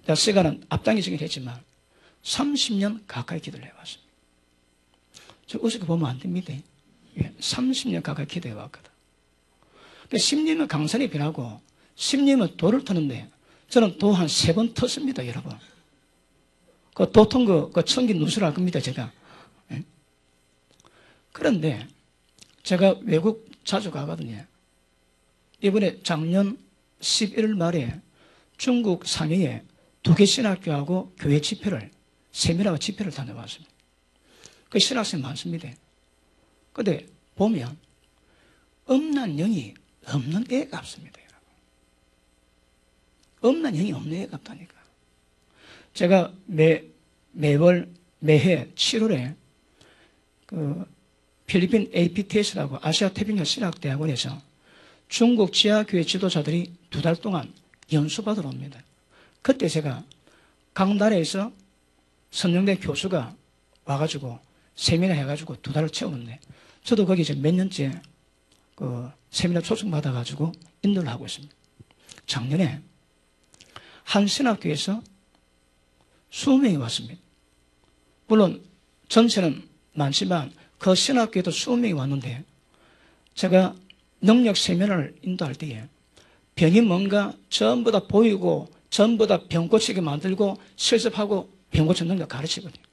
내가 시간은 앞당기시긴 했지만 30년 가까이 기도를 해왔습니다. 저 우습게 보면 안 됩니다. 30년 가까이 기도해왔거든. 10년은 강산이 변하고 10년은 돌을 터는데 저는 도 한 3번 텄습니다, 여러분. 그 도통 그 천기 누수를 할 겁니다, 제가. 그런데 제가 외국 자주 가거든요. 이번에 작년 11월 말에 중국 상해에 2개 신학교하고 교회 집회를, 세미나와 집회를 다녀왔습니다. 그 신학생 많습니다. 근데 보면 음란 영이 없는 애가 없습니다. 음란 영이 없는 애가 없다니까. 제가 매해 7월에 그 필리핀 APTS라고 아시아 태평양 신학대학원에서 중국 지하교회 지도자들이 2달 동안 연수받으러 옵니다. 그때 제가 강단에서 선정된 교수가 와가지고 세미나 해가지고 2달을 채우는데 저도 거기 이제 몇 년째 그 세미나 초청받아가지고 인도를 하고 있습니다. 작년에 한 신학교에서 20명이 왔습니다. 물론 전체는 많지만 그 신학교에도 20명이 왔는데 제가 능력 세미나를 인도할 때에 병이 뭔가 전부 다 보이고 전부 다 병 고치게 만들고 실습하고 병 고치는 능력 가르치거든요.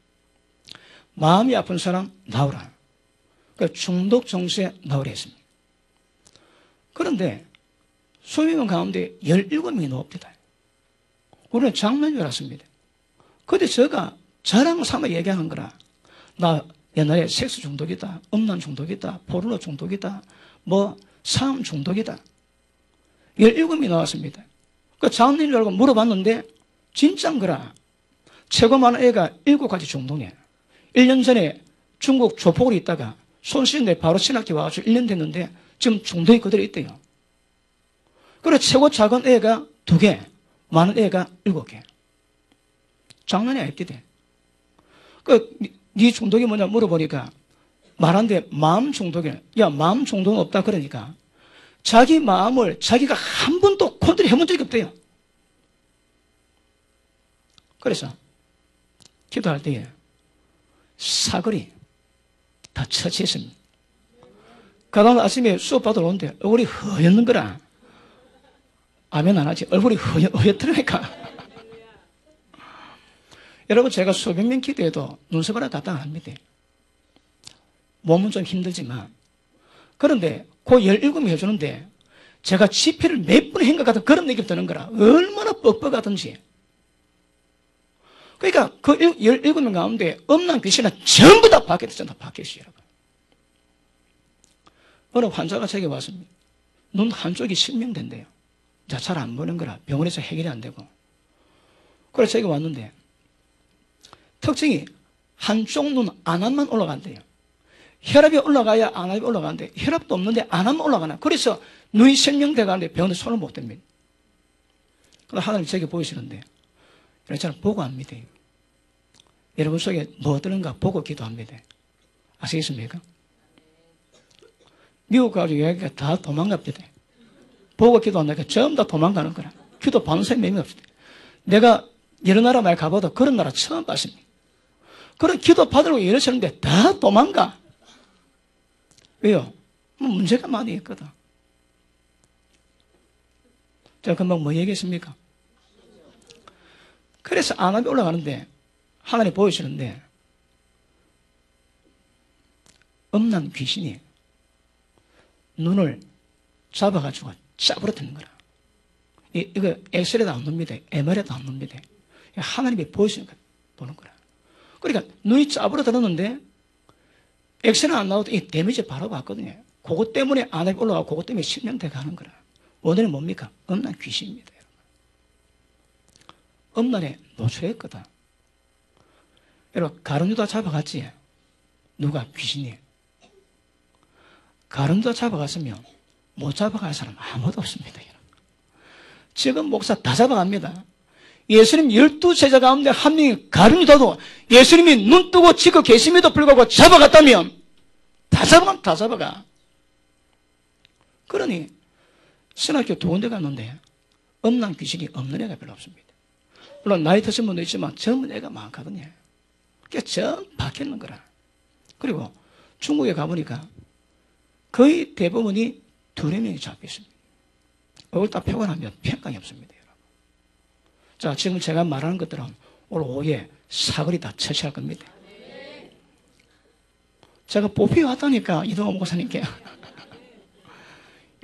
마음이 아픈 사람 나오라. 그 중독 정수에 나오라 했습니다. 그런데 20명 가운데 17명이 나옵니다. 우리는 장난인 줄 알았습니다. 그런데 제가 자랑 삼아 얘기하는 거라. 나 옛날에 섹스 중독이다, 음란 중독이다, 포르노 중독이다, 사음 중독이다. 17명이 나왔습니다. 그 장난인 줄 알고 물어봤는데 진짜인 거라. 최고 많은 애가 7가지 중독이에요. 1년 전에 중국 조폭으로 있다가 손 씻는데 바로 신학교 와가지고 1년 됐는데 지금 중독이 그대로 있대요. 그래 최고 작은 애가 2개, 많은 애가 7개. 장난이 아닙니다. 네 중독이 뭐냐 물어보니까 말한데 마음 중독이네. 야, 마음 중독은 없다 그러니까 자기 마음을 자기가 한 번도 컨트롤 해본 적이 없대요. 그래서 기도할 때에 사거리 다 처치했습니다. 그 다음 아침에 수업 받으러 오는데 얼굴이 허였는 거라. 아멘 안 하지. 얼굴이 허였더라니까. 여러분, 제가 수백 명 기도해도 눈썹 하나 답답 안 합니다. 몸은 좀 힘들지만. 그런데 그 17명 해주는데 제가 집회를 몇 번 한 것 같은 그런 느낌이 드는 거라. 얼마나 뻑뻑하든지. 그러니까 그 17명 가운데 음란 귀신은 전부 다 바뀌었잖아. 바뀌었어요, 여러분. 어느 환자가 제게 왔습니다. 눈 한쪽이 실명된대요. 자, 잘 안 보는 거라 병원에서 해결이 안 되고. 그래서 제게 왔는데 특징이 한쪽 눈 안압만 올라간대요. 혈압이 올라가야 안압이 올라가는데 혈압도 없는데 안압만 올라가나. 그래서 눈이 실명돼 가는데 병원에 손을 못 댑니다. 그러나 하나님 제게 보이시는데 저는 보고 합니다. 여러분 속에 뭐 드는가 보고 기도합니다. 아시겠습니까? 미국 가서 여기가 다 도망갑니다. 보고 기도한다니까 전부 다 도망가는 거라. 기도 받는 사람이 몇 명 없어요. 내가 여러 나라 많이 가보다 그런 나라 처음 봤습니다. 그런 기도 받으려고 이러시는데 다 도망가. 왜요? 문제가 많이 있거든. 제가 금방 뭐 얘기했습니까? 그래서 안압이 올라가는데 하나님 보여주시는데 음란 귀신이 눈을 잡아가지고 짜부러뜨는 거라. 이거 엑스레이도 안 놉니다. MRI도 안 놉니다. 하나님이 보여주는 거 보는 거라. 그러니까 눈이 짜부러뜨는데 엑스레이 안 나와도 이 데미지 바로 왔거든요. 그것 때문에 안압이 올라가고 그것 때문에 실명돼 가는 거라. 원인은 뭡니까? 음란 귀신입니다. 음란에 노출했거든. 여러분, 가룟유다 잡아갔지? 누가? 귀신이. 가룟유다 잡아갔으면 못 잡아갈 사람 아무도 없습니다. 여러분. 지금 목사 다 잡아갑니다. 예수님 12제자 가운데 한 명이 가룟유다도 예수님이 눈 뜨고 지고 계심에도 불구하고 잡아갔다면 다 잡아가. 그러니 신학교 2군데 갔는데 음란 귀신이 없는 애가 별로 없습니다. 물론 나이 드신 분도 있지만 젊은 애가 많거든요. 그게 전 바뀌는 거라. 그리고 중국에 가보니까 거의 대부분이 2-4명이 잡혀 있습니다. 얼굴 딱 펴고 나면 평강이 없습니다. 여러분. 자, 지금 제가 말하는 것들은 오늘 오후에 사거리 다 처치할 겁니다. 제가 뽑혀 왔다니까, 이동호 목사님께.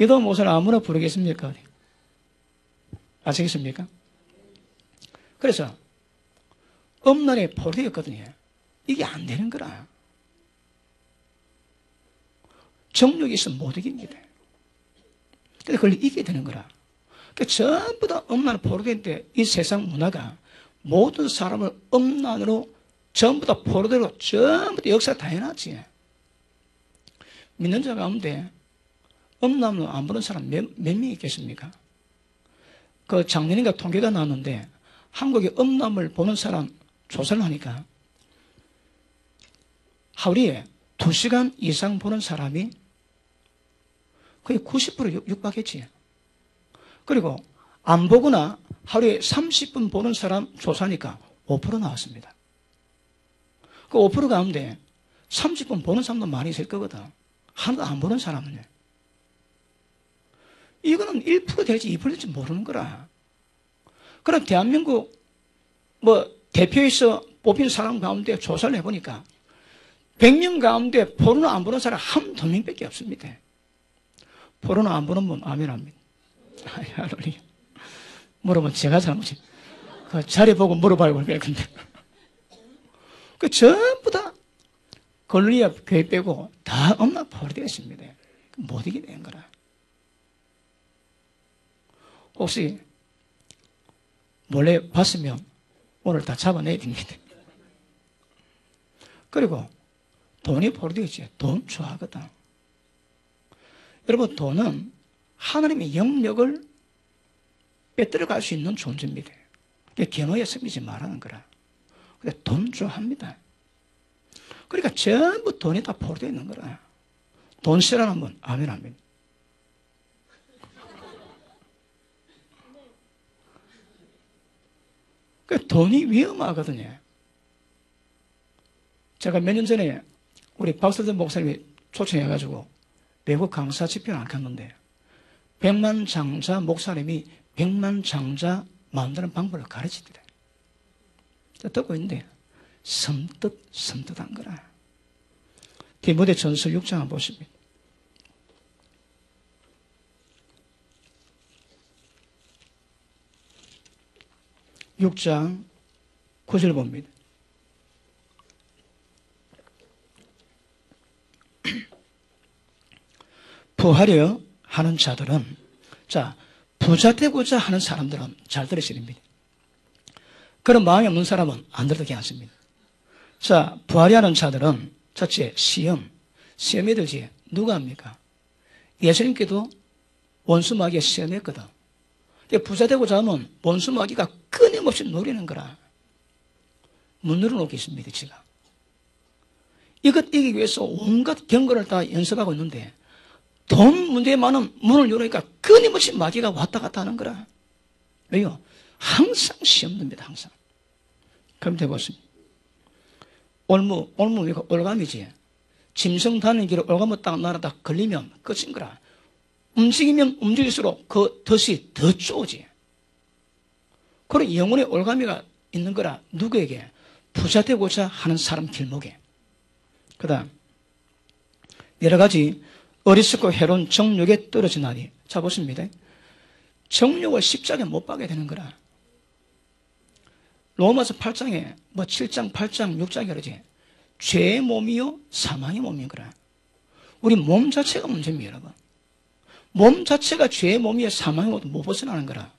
이동호 목사를 아무나 부르겠습니까? 아시겠습니까? 그래서 음란에 포로되었거든요. 이게 안 되는 거라. 정욕이 있으면 못 이깁니다. 근데 그걸 이기게 되는 거라. 그러니까 전부 다 음란에 포로되는데 이 세상 문화가 모든 사람을 음란으로 전부 다 포로되고 전부 다 역사가 다 해놨지. 믿는 자 가운데 음란으로 안 보는 사람 몇 명이 있겠습니까? 그 작년인가 통계가 나왔는데 한국에 음란을 보는 사람 조사를 하니까 하루에 2시간 이상 보는 사람이 거의 90% 육박했지. 그리고 안 보거나 하루에 30분 보는 사람 조사하니까 5% 나왔습니다. 그 5% 가운데 30분 보는 사람도 많이 있을 거거든. 하나도 안 보는 사람은요. 이거는 1% 될지 2% 될지 모르는 거라. 그럼 대한민국 대표에서 뽑힌 사람 가운데 조사를 해보니까 100명 가운데 포르노 안 보는 사람 1-2명밖에 없습니다. 포르노 안 보는 분 아멘 합니다. 할렐루야. 물어보면 제가 잘못이. 그 자리 보고 물어봐요. 근데 그 전부 다 걸리야 교회 빼고 다 엄마 포로되어 있습니다. 못 이기게 된 거라. 혹시 몰래 봤으면 오늘 다 잡아내야 됩니다. 그리고 돈이 포로되어 있지. 돈 좋아하거든. 여러분, 돈은 하나님의 영역을 빼들어갈 수 있는 존재입니다. 견호에 섬기지 말라는 거라. 근데 돈 좋아합니다. 그러니까 전부 돈이 다 포로되어 있는 거라. 돈 싫어하는 분 아멘 아멘. 그 돈이 위험하거든요. 제가 몇 년 전에 우리 박서준 목사님이 초청해가지고 외국 강사 집회를 안 갔는데 100만 장자 목사님이 100만 장자 만드는 방법을 가르치더래. 듣고 있는데 섬뜩한 거라. 디모데전서 6장 한번 보십니다. 6장 9절 봅니다. 부하려 하는 자들은, 자, 부자 되고자 하는 사람들은 잘 들으셔야 됩니다. 그런 마음이 없는 사람은 안 들어도 괜찮습니다. 자, 부하려 하는 자들은 첫째, 시험이 들지. 누가 합니까? 예수님께도 원수마귀가 시험했거든. 부자 되고자 하면 원수마귀가 끊임없이 노리는 거라. 못 누르놓고 있습니다, 지가. 이것 이기기 위해서 온갖 경고를 다 연습하고 있는데 돈 문제만은 문을 열으니까 끊임없이 마귀가 왔다 갔다 하는 거라. 왜요? 항상 시험 듭니다, 항상. 그럼 해보십니다. 올무가 올감이지. 짐승 다니는 길에 올감을 딱 날아다 걸리면 끝인 거라. 움직이면 움직일수록 그 덫이 더 쪼지. 그런 영혼의 올가미가 있는 거라. 누구에게? 부자 되고자 하는 사람 길목에. 그 다음 여러 가지 어리석고 해로운 정욕에 떨어지나니. 자, 보십니다. 정욕을 십자가에 못 박게 되는 거라. 로마서 8장에 7장, 8장, 6장에 그러지. 죄의 몸이요 사망의 몸인 거라. 우리 몸 자체가 문제입니다, 여러분. 몸 자체가 죄의 몸이요 사망의 몸도 못 벗어나는 거라.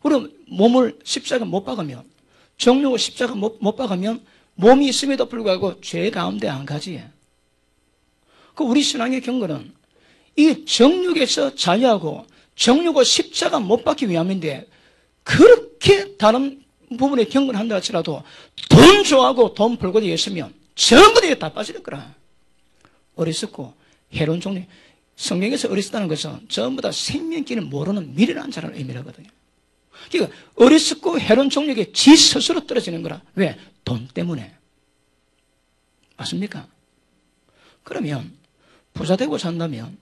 우리 몸을 십자가 못 박으면, 정욕을 십자가 못 박으면 몸이 있음에도 불구하고 죄 가운데 안 가지. 그 우리 신앙의 경고는 이 정욕에서 자유하고 정욕을 십자가 못 박기 위함인데, 그렇게 다른 부분에 경고를 한다 할지라도 돈 좋아하고 돈 벌고 있으면 전부 다 빠지는 거라. 어리석고 해로운 종류. 성경에서 어리석다는 것은 전부 다 생명길을 모르는 미련한 자를 의미하거든요. 그러니까 어리석고 해로운 종류에게 지 스스로 떨어지는 거라. 왜? 돈 때문에. 맞습니까? 그러면 부자 되고 산다면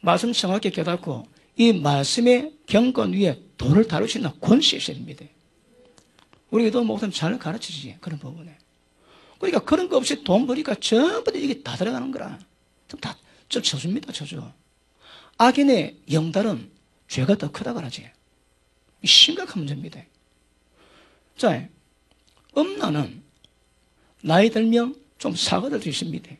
말씀 정확히 깨닫고 이 말씀의 경건 위에 돈을 다룰 수 있는 권세 있어야 됩니다. 우리 기도 목사님 잘 가르치지, 그런 부분에. 그러니까 그런 거 없이 돈 버니까 전부 다 이게 다 들어가는 거라. 다 저줍니다, 저줘. 악인의 영달은 죄가 더 크다 그러지. 심각한 문제입니다. 자, 음란은 나이 들면 좀 사고될 수 있습니다.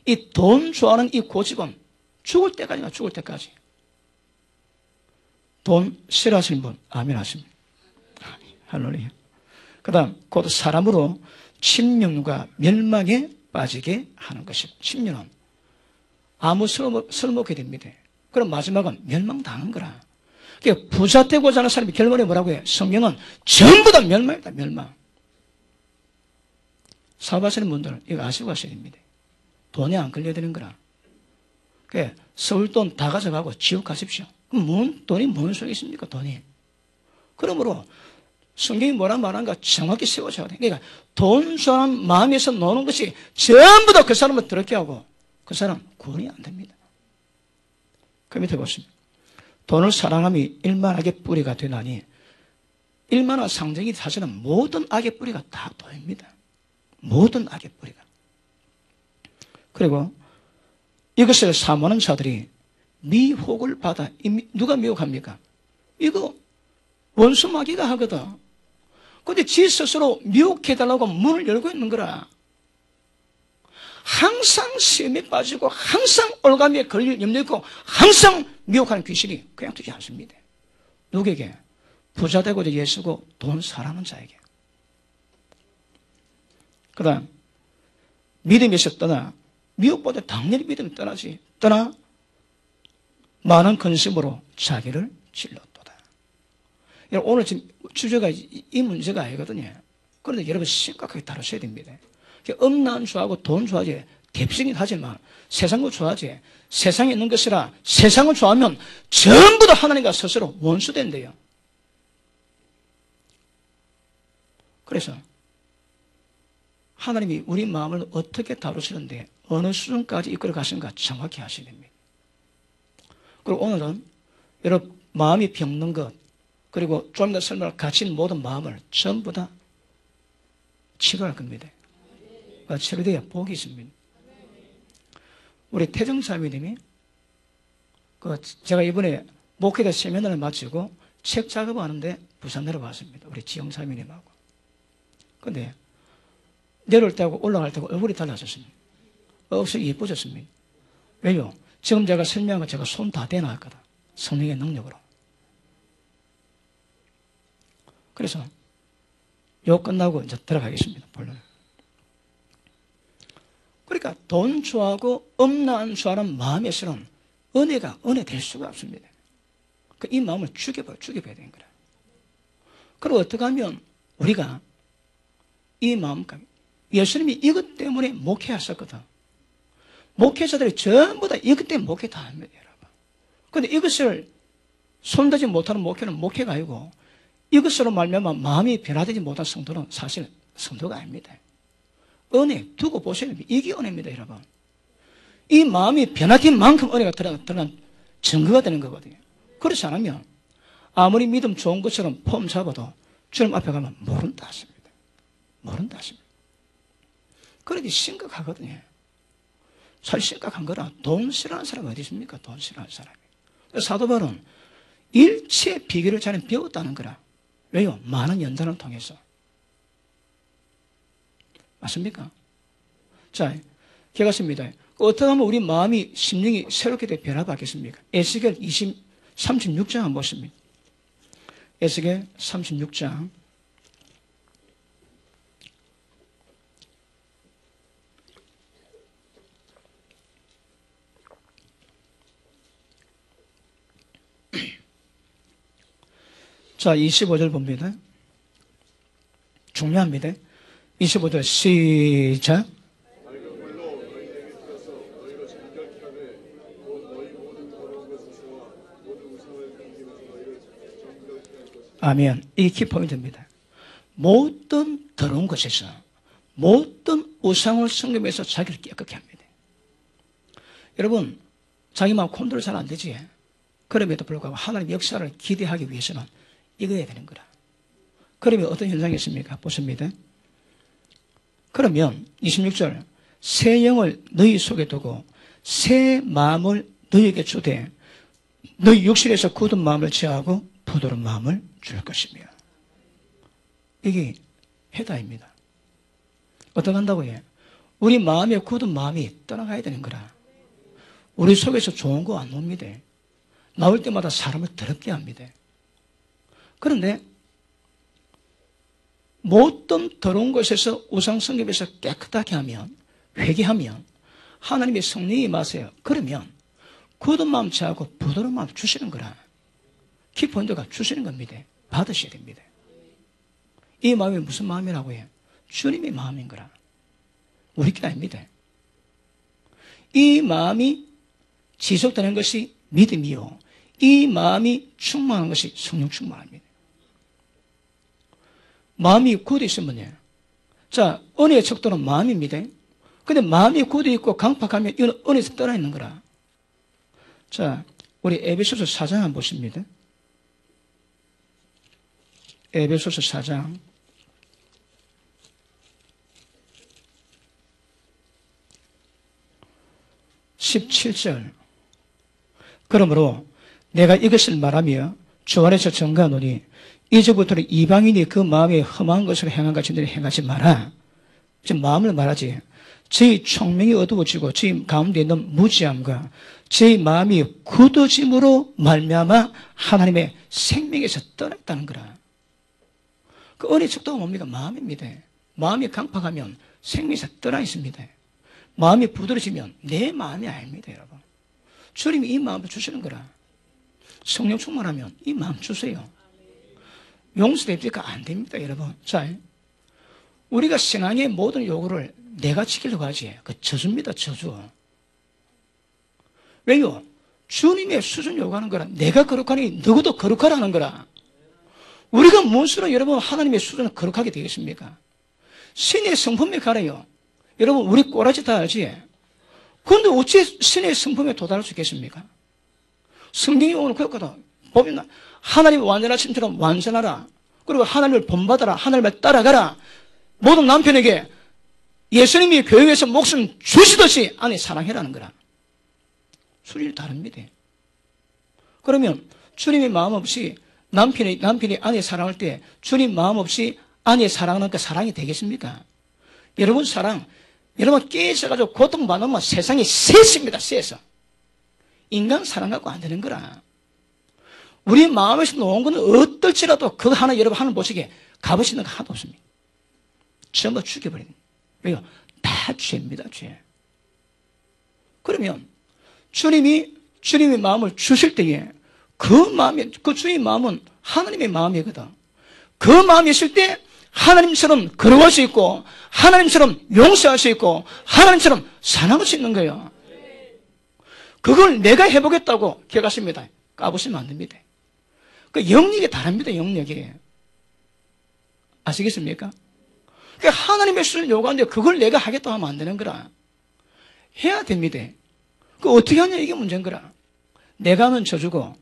이 돈 좋아하는 이 고집은 죽을 때까지가 죽을 때까지. 돈 싫어하시는 분, 아멘 하십니다. 할렐루야. 그 다음, 곧 사람으로 침륜과 멸망에 빠지게 하는 것입니다. 침륜은 아무 쓸모없게 됩니다. 그럼 마지막은 멸망당한 거라. 그러니까 부자 되고자 하는 사람이 결론에 뭐라고 해요? 성경은 전부 다 멸망이다, 멸망. 사업하시는 분들 이거 아시고 하셔야 됩니다. 돈에 안 걸려야 되는 거라. 그러니까 서울 돈 다 가져가고 지옥 가십시오. 그럼 돈이 뭔 소용이 있습니까, 돈이? 그러므로 성경이 뭐라 말하는가 정확히 세워줘야 돼. 그러니까 돈 좋아하는 마음에서 노는 것이 전부 다 그 사람을 더럽게 하고 그 사람 구원이 안 됩니다. 그 밑에 보십니다. 돈을 사랑함이 일만 악의 뿌리가 되나니. 일만한 상징이 사실은 모든 악의 뿌리가 다 돈입니다. 모든 악의 뿌리가. 그리고 이것을 사모하는 자들이 미혹을 받아. 누가 미혹합니까? 이거 원수 마귀가 하거든. 근데 지 스스로 미혹해달라고 문을 열고 있는 거라. 항상 시험에 빠지고 항상 올가미에 걸릴 염려 있고 항상 미혹하는 귀신이 그냥 두지 않습니다. 누구에게? 부자 되고자 예수고 돈 사랑하는 자에게. 그 다음 믿음에서 떠나. 미혹보다 당연히 믿음이 떠나지. 떠나 많은 근심으로 자기를 질렀도다. 오늘 지금 주제가 이 문제가 아니거든요. 그런데 여러분 심각하게 다루셔야 됩니다. 음란 좋아하고 돈 좋아하지 대표적이긴 하지만 세상을 좋아하지. 세상에 있는 것이라 세상을 좋아하면 전부 다 하나님과 스스로 원수된대요. 그래서 하나님이 우리 마음을 어떻게 다루시는데 어느 수준까지 이끌어 가시는가 정확히 아셔야 됩니다. 그리고 오늘은 여러분 마음이 병든 것 그리고 좀 더 설명을 갖춘 모든 마음을 전부 다 치료할 겁니다. 치료돼야 복이 있습니다. 우리 태정사미님이 제가 이번에 목회자 세미나를 마치고 책 작업하는데 부산 내려왔습니다. 우리 지영사미님하고. 근데 내려올 때하고 올라갈 때하고 얼굴이 달라졌습니다. 억수 예뻐졌습니다. 왜요? 지금 제가 설명한 거 제가 손 다 대놨거든. 성령의 능력으로. 그래서 요 끝나고 이제 들어가겠습니다. 본론. 그러니까 돈 좋아하고 엄란 좋아하는 마음에서는 은혜가 은혜 될 수가 없습니다. 이 마음을 죽여봐야 되는 거라. 그리고 어떻게 하면 우리가 이 마음까지 예수님이 이것 때문에 목회하셨거든. 목회자들이 전부 다 이것 때문에 목회 다 합니다, 여러분. 그런데 이것을 손대지 못하는 목회는 목회가 아니고 이것으로 말미암아 마음이 변화되지 못한 성도는 사실 성도가 아닙니다. 은혜 두고 보셔야 됩니다. 이게 은혜입니다, 여러분. 이 마음이 변화된 만큼 은혜가 들어간 증거가 되는 거거든요. 그렇지 않으면 아무리 믿음 좋은 것처럼 폼 잡아도 주님 앞에 가면 모른다 하십니다. 모른다 하십니다. 그러니 심각하거든요. 사실 심각한 거라 돈 싫어하는 사람이 어디 있습니까? 돈 싫어하는 사람이. 사도 바울은 일체 비결을 자는 배웠다는 거라. 왜요? 많은 연단을 통해서. 맞습니까? 자, 계속습니다. 어떻게 하면 우리 마음이 심령이 새롭게 변화받겠습니까? 에스겔 36장 한번 보십니다. 에스겔 36장. 자, 25절 봅니다. 중요합니다. 25절 시작. 아멘. 이게 키포인트입니다. 모든 더러운 것에서 모든 우상을 섬기면서 자기를 깨끗게 합니다. 여러분, 자기 마음 컨트롤 잘 안 되지. 그럼에도 불구하고 하나님의 역사를 기대하기 위해서는 이거 해야 되는 거라. 그러면 어떤 현상이 있습니까? 보십니다. 그러면 26절 새 영을 너희 속에 두고 새 마음을 너희에게 주되 너희 육신에서 굳은 마음을 제하고 부드러운 마음을 줄 것이며. 이게 해답입니다. 어떻게 한다고요? 우리 마음에 굳은 마음이 떠나가야 되는 거라. 우리 속에서 좋은 거 안 옵니다. 나올 때마다 사람을 더럽게 합니다. 그런데 모든 더러운 것에서 우상 성ገብ에서 깨끗하게 하면, 회개하면 하나님의 성령이 임하세요. 그러면 굳은 마음 제하고 부드러운 마음 주시는 거라. 키포인트가 주시는 겁니다. 받으셔야 됩니다. 이 마음이 무슨 마음이라고 해요? 주님의 마음인 거라. 우리끼리 아닙니다. 이 마음이 지속되는 것이 믿음이요. 이 마음이 충만한 것이 성령 충만합니다. 마음이 굳어 있으면요. 자, 은혜의 척도는 마음입니다. 근데 마음이 굳어 있고 강팍하면 이건 은혜에서 떠나 있는 거라. 자, 우리 에베소서 4장 한번 보십니다. 에베소서 4장 17절. 그러므로 내가 이것을 말하며 주 안에서 증거하노니 이제부터는 이방인이 그 마음에 험한 것을 행한 같이 너희 행하지 마라. 지금 마음을 말하지. 저희 총명이 어두워지고 저희 가운데 있는 무지함과 저희 마음이 굳어짐으로 말미암아 하나님의 생명에서 떠났다는 거라. 그 은혜 척도가 뭡니까? 마음입니다. 마음이 강팍하면 생명에서 떠나 있습니다. 마음이 부드러지면 내 마음이 아닙니다, 여러분. 주님이 이 마음을 주시는 거라. 성령 충만하면 이 마음 주세요. 용서됩니까? 안 됩니다, 여러분. 자, 우리가 신앙의 모든 요구를 내가 지키려고 하지. 그 저주입니다, 저주. 왜요? 주님의 수준 요구하는 거라. 내가 거룩하니 누구도 거룩하라는 거라. 우리가 무엇으로 여러분 하나님의 수준을 거룩하게 되겠습니까? 신의 성품에 가려요. 여러분, 우리 꼬라지 다 알지? 그런데 어찌 신의 성품에 도달할 수 있겠습니까? 성경이 오늘 그렇거든. 보면 하나님 완전하신 처럼 완전하라. 그리고 하나님을 본받아라. 하나님을 따라가라. 모든 남편에게 예수님이 교회에서 목숨 주시듯이 아내 사랑해라는 거라. 수준이 다릅니다. 그러면 주님의 마음 없이 남편이 아내 사랑할 때 주님 마음 없이 아내 사랑하는 그 사랑이 되겠습니까? 여러분 사랑, 여러분 깨져가지고 고통받으면 세상이 쎄습니다. 쎄서. 인간 사랑하고 안 되는 거라. 우리 마음에서 놓은 거는 어떨지라도 그거 하나 여러분 하늘 보시기에 값어치 있는 거 하나도 없습니다. 전부 죽여버리는 거예요. 왜요? 다 죄입니다. 죄. 그러면 주님의 마음을 주실 때에 그 마음이, 그 주의 마음은 하나님의 마음이거든. 그 마음이 있을 때 하나님처럼 걸어갈 수 있고 하나님처럼 용서할 수 있고 하나님처럼 사랑할 수 있는 거예요. 그걸 내가 해보겠다고 기억하십니다. 까부시면 안 됩니다. 그 영역이 다릅니다. 영역이. 아시겠습니까? 그러니까 하나님의 수를 요구하는데 그걸 내가 하겠다고 하면 안 되는 거라. 해야 됩니다. 그 어떻게 하냐 이게 문제인 거라. 내가 하면 져주고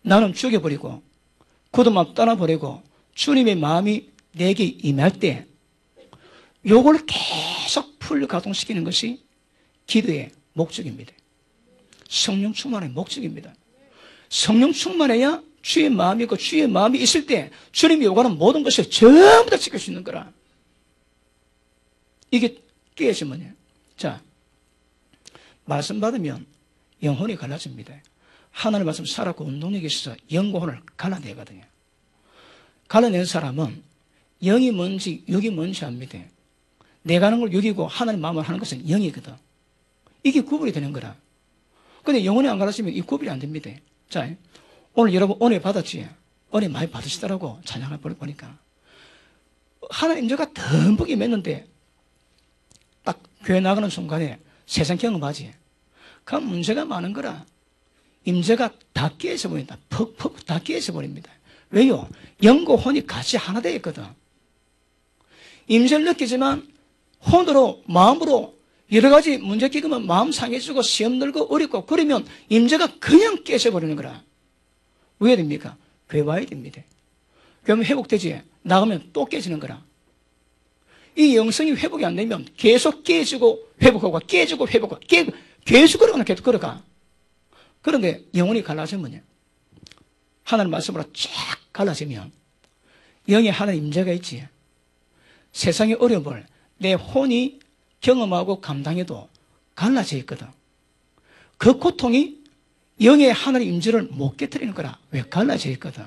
나는 죽여버리고 그도만 떠나버리고 주님의 마음이 내게 임할 때 요걸 계속 풀 가동시키는 것이 기도의 목적입니다. 성령 충만의 목적입니다. 성령 충만해야 주의 마음이 있고 주의 마음이 있을 때 주님이 요구하는 모든 것을 전부 다 지킬 수 있는 거라. 이게 깨지면요. 자, 말씀 받으면 영혼이 갈라집니다. 하나님 말씀 살았고 운동력이 있어서 영과 혼을 갈라내거든요. 갈라낸 사람은 영이 뭔지 육이 뭔지 압니다. 내가 하는 걸 육이고 하나님 마음을 하는 것은 영이거든. 이게 구분이 되는 거라. 근데 영혼이 안 갈라지면 이 구분이 안 됩니다. 자, 오늘 여러분 은혜 받았지? 은혜 많이 받으시더라고. 찬양을 보니까. 하나님 임재가 듬뿍이 맺는데 딱 교회 나가는 순간에 세상 경험하지. 그 문제가 많은 거라. 임재가 다 깨져버린다. 퍽퍽 다 깨져버립니다. 왜요? 영과 혼이 같이 하나 되어 있거든. 임재를 느끼지만 혼으로 마음으로 여러 가지 문제 끼면 마음 상해지고 시험 들고 어렵고 그러면 임재가 그냥 깨져버리는 거라. 왜 됩니까? 교회 와야 됩니다. 그러면 회복되지. 나가면 또 깨지는 거라. 이 영성이 회복이 안 되면 계속 깨지고 회복하고 깨지고 회복하고 계속 걸어가는 계속 걸어가. 그런데 영혼이 갈라지면요. 하나님 말씀으로 쫙 갈라지면 영에 하나님 임재가 있지. 세상의 어려움을 내 혼이 경험하고 감당해도 갈라져 있거든. 그 고통이 영의 하나님 임재를 못 깨뜨리는 거라. 왜? 갈라져 있거든.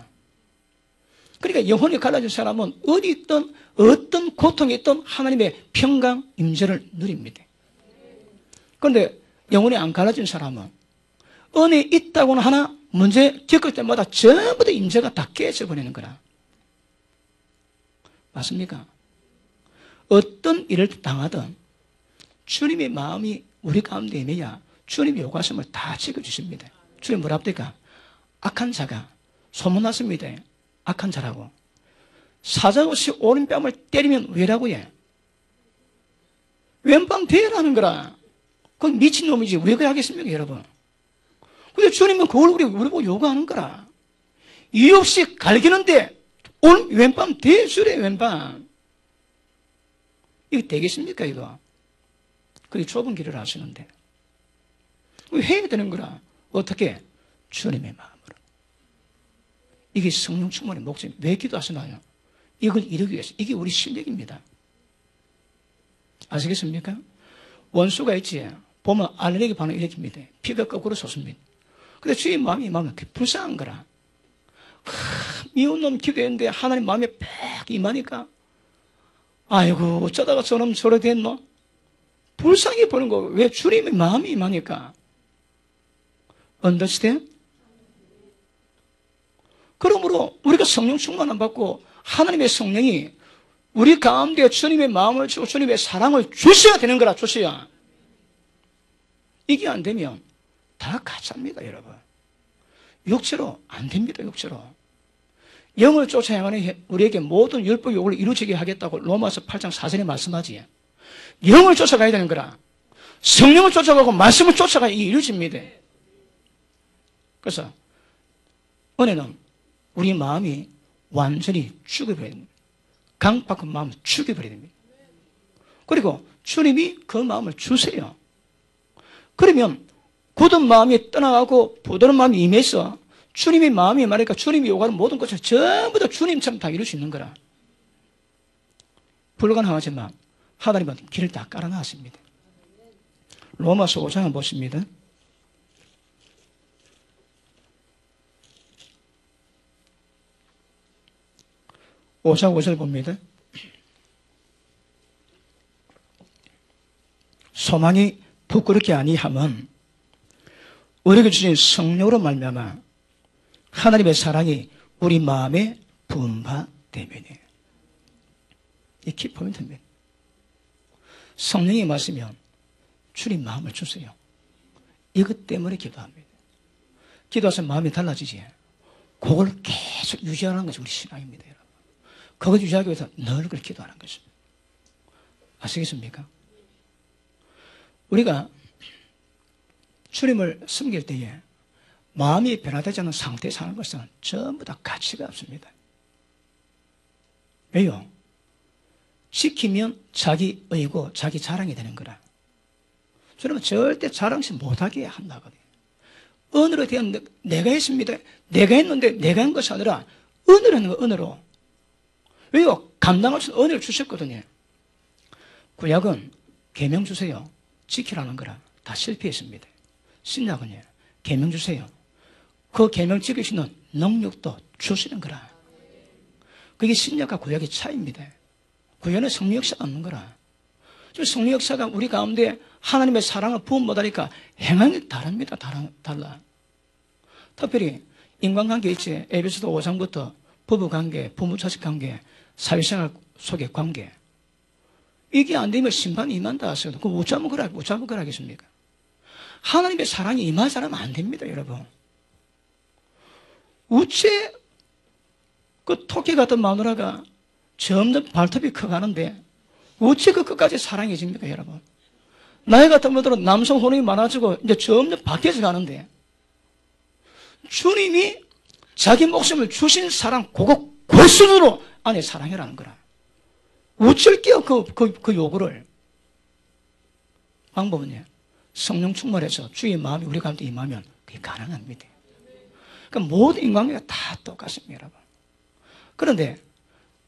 그러니까 영혼이 갈라진 사람은 어디 있든 어떤 고통이 있든 하나님의 평강 임재를 누립니다. 그런데 영혼이 안 갈라진 사람은 은혜 있다고는 하나 문제 겪을 때마다 전부 다 임재가 다 깨져버리는 거라. 맞습니까? 어떤 일을 당하든 주님의 마음이 우리 가운데 임해야 주님의 요구하심을 다 지켜주십니다. 주님 뭐라 합니까? 악한 자가 소문났습니다. 악한 자라고. 사자없이 오른뺨을 때리면 왜라고 해? 왼밤 대라는 거라. 그건 미친놈이지. 왜 그래 하겠습니까, 여러분? 근데 주님은 그걸 우리 보고 요구하는 거라. 이유 없이 갈기는데 왼밤 대주래, 왼밤. 이거 되겠습니까, 이거? 그게 좁은 길을 하시는데. 해야 되는 거라. 어떻게? 주님의 마음으로. 이게 성령 충만의 목적입니다. 왜 기도하시나요? 이걸 이루기 위해서. 이게 우리 실력입니다. 아시겠습니까? 원수가 있지. 보면 알레르기 반응 일으킵니다. 피가 거꾸로 솟습니다. 근데 주의 마음이 불쌍한 거라. 미운 놈 기도했는데 하나님 마음에 팍 임하니까 아이고 어쩌다가 저놈 저렇게 됐노? 불쌍히 보는 거. 왜? 주님의 마음이 임하니까. Understand? 그러므로 우리가 성령 충만 안 받고 하나님의 성령이 우리 가운데 주님의 마음을 주고 주님의 사랑을 주셔야 되는 거라. 주셔야. 이게 안 되면 다 가짜입니다, 여러분. 육체로 안 됩니다, 육체로. 영을 쫓아 향하는 우리에게 모든 율법 요구를 이루어지게 하겠다고 로마서 8장 4절에 말씀하지. 영을 쫓아가야 되는 거라. 성령을 쫓아가고 말씀을 쫓아가야 이게 이루어집니다. 그래서 은혜는 우리 마음이 완전히 죽여버려야 됩니다. 강박한 마음을 죽여버려야 됩니다. 그리고 주님이 그 마음을 주세요. 그러면 굳은 마음이 떠나가고 부드러운 마음이 임해서 주님의 마음이 말하니까 주님이 요구하는 모든 것을 전부 다 주님처럼 다 이룰 수 있는 거라. 불가능하지만 하나님은 길을 다 깔아놨습니다. 로마서 5장을 보십니다. 5장 5절 봅니다. 소망이 부끄럽게 아니함은 우리에게 주신 성령으로 말미암아 하나님의 사랑이 우리 마음에 부은 바 때문이에요. 이 키포인트입니다. 성령이 마시면 주님 마음을 주세요. 이것 때문에 기도합니다. 기도해서 마음이 달라지지. 그걸 계속 유지하는 것이 우리 신앙입니다, 여러분. 그걸 유지하기 위해서 늘 그렇게 기도하는 것입니다. 아시겠습니까? 우리가 주님을 섬길 때에 마음이 변화되지 않는 상태에 사는 것은 전부 다 가치가 없습니다. 왜요? 지키면 자기 의고 자기 자랑이 되는 거라. 주님은 절대 자랑시 못하게 한다거든요. 언어로 대한 내가 했습니다. 내가 했는데 내가 한 것이 아니라 언어로 하는 거, 언어로. 왜요? 감당할 수 있는 언어를 주셨거든요. 구약은 계명 주세요. 지키라는 거라. 다 실패했습니다. 신약은요. 계명 주세요. 그 계명 지킬 수 있는 능력도 주시는 거라. 그게 신약과 구약의 차이입니다. 구약은 성령 역사가 없는 거라. 지금 성령 역사가 우리 가운데 하나님의 사랑을 부음 못하니까 행함이 다릅니다. 달라. 특별히 인간관계 있지. 에베소서 5장부터 부부관계, 부모자식관계, 사회생활 속의 관계. 이게 안 되면 심판이 임한다 하셔도 그거 어쩌면 그러겠습니까? 하나님의 사랑이 임할 사람은 안 됩니다, 여러분. 어째 그 토끼 같은 마누라가 점점 발톱이 커가는데 어째 그 끝까지 사랑해집니까, 여러분? 나이 같은 분들은 남성 호르몬이 많아지고 이제 점점 바뀌어져 가는데 주님이 자기 목숨을 주신 사랑, 그거 골수로 안에 사랑이라는 거라. 어쩔게요, 그 요구를. 방법은요, 성령 충만해서 주의 마음이 우리 가운데 임하면 그게 가능합니다. 그러니까 모든 인간관계가 다 똑같습니다, 여러분. 그런데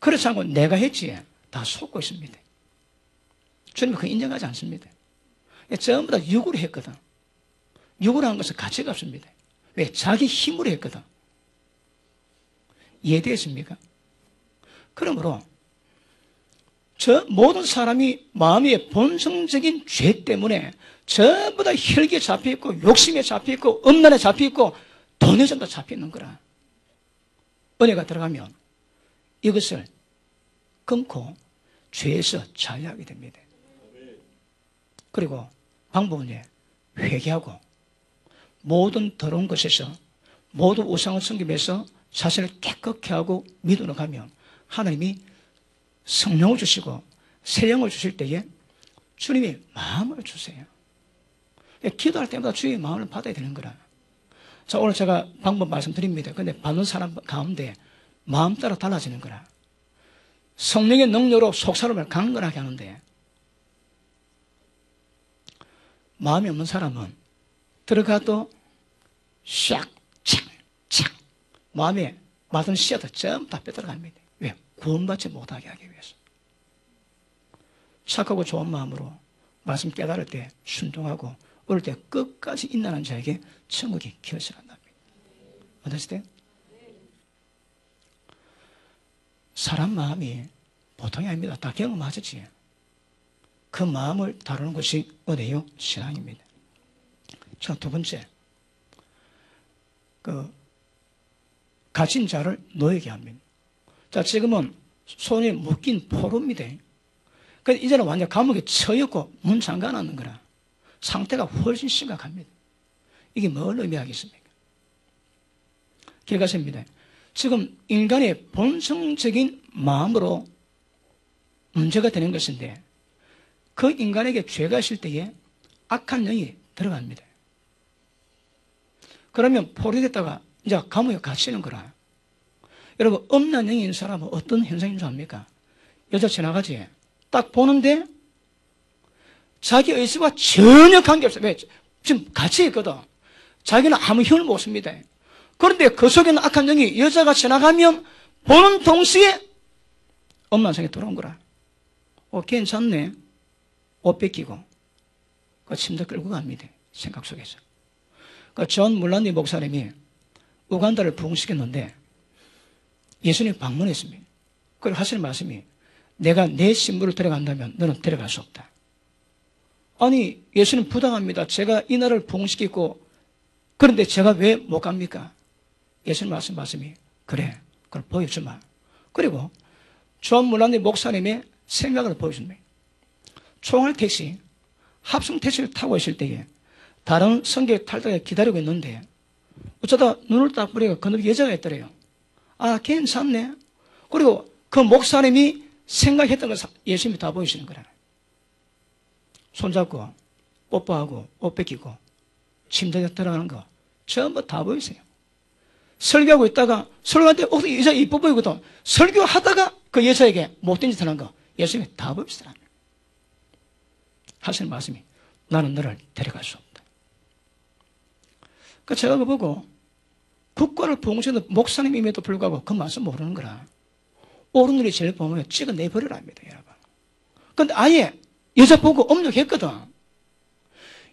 그렇지 않고 내가 했지 다 속고 있습니다. 주님은 그거 인정하지 않습니다. 전부 다 육으로 했거든. 육으로 한 것은 가치가 없습니다. 왜? 자기 힘으로 했거든. 이해되겠습니까? 그러므로 저 모든 사람이 마음의 본성적인 죄 때문에 전부 다 혈기에 잡혀있고 욕심에 잡혀있고 음란에 잡혀있고 돈에 전부 잡혀있는 거라. 은혜가 들어가면 이것을 끊고 죄에서 자유하게 됩니다. 그리고 방법은 회개하고 모든 더러운 것에서 모든 우상을 섬기면서 자신을 깨끗게 하고 믿어 가면 하나님이 성령을 주시고 새 영을 주실 때에 주님의 마음을 주세요. 기도할 때마다 주의 마음을 받아야 되는 거라. 자, 오늘 제가 방법 말씀드립니다. 근데 받는 사람 가운데 마음 따라 달라지는 거라. 성령의 능력으로 속사람을 강건하게 하는데 마음이 없는 사람은 들어가도 샥, 착, 착 마음에 맞은 씨앗을 전부 다 빼들어갑니다. 왜? 구원받지 못하게 하기 위해서. 착하고 좋은 마음으로 말씀 깨달을 때 순종하고 어릴 때 끝까지 인내하는 자에게 천국이 결실한답니다. 어떠시대요? 사람 마음이 보통이 아닙니다. 다 경험하셨지. 그 마음을 다루는 것이 은혜요 신앙입니다. 자, 두 번째, 갇힌 자를 놓이게 합니다. 자, 지금은 손이 묶인 포로입니다. 그런데 이제는 완전 감옥에 처였고 문 잠가놨는 거라. 상태가 훨씬 심각합니다. 이게 뭘 의미하겠습니까? 결과입니다. 지금 인간의 본성적인 마음으로 문제가 되는 것인데 그 인간에게 죄가 있을 때에 악한 영이 들어갑니다. 그러면 포로됐다가 이제 감옥에 갇히는 거라. 여러분, 음란 영이 있는 사람은 어떤 현상인 줄 압니까? 여자 지나가지. 딱 보는데 자기 의식과 전혀 관계없어요. 왜? 지금 갇혀 있거든. 자기는 아무 힘을 못 씁니다. 그런데 그 속에는 악한 영이 여자가 지나가면 보는 동시에 음란성이 들어온 거라. 괜찮네. 옷 뺏기고 그 침대 끌고 갑니다. 생각 속에서. 존 물란디 목사님이 우간다를 부흥시켰는데 예수님 방문했습니다. 그리고 하시는 말씀이 내가 내 신부를 데려간다면 너는 데려갈 수 없다. 아니 예수님 부당합니다. 제가 이 나라를 부흥시키고 그런데 제가 왜 못 갑니까? 예수님 말씀이 그래 그걸 보여주마. 그리고 존 물란디 목사님의 생각을 보여줍니다. 총알 택시 합성 택시를 타고 있을 때에 다른 성객 탈다가 기다리고 있는데 어쩌다 눈을 딱 보니까 그 여자가 있더래요. 아 괜찮네. 그리고 그 목사님이 생각했던 것을 예수님이 다 보여주시는 거라. 손잡고 뽀뽀하고 옷 뺏기고 침대에 들어가는 거 전부 다 보이세요. 설교하고 있다가 설교할 때 여자 이뻐 보이거든. 설교하다가 그 여자에게 못된 짓 하는 거 예수님이 다 보여주시더라. 하시는 말씀이 나는 너를 데려갈 수 없다. 그 제가 그거 보고 국가를 부흥시키는 목사님임에도 불구하고 그 말씀 모르는 거라. 옳은 일이 제일 보면 찍어내버리라 합니다, 여러분. 근데 아예 여자 보고 업력했거든.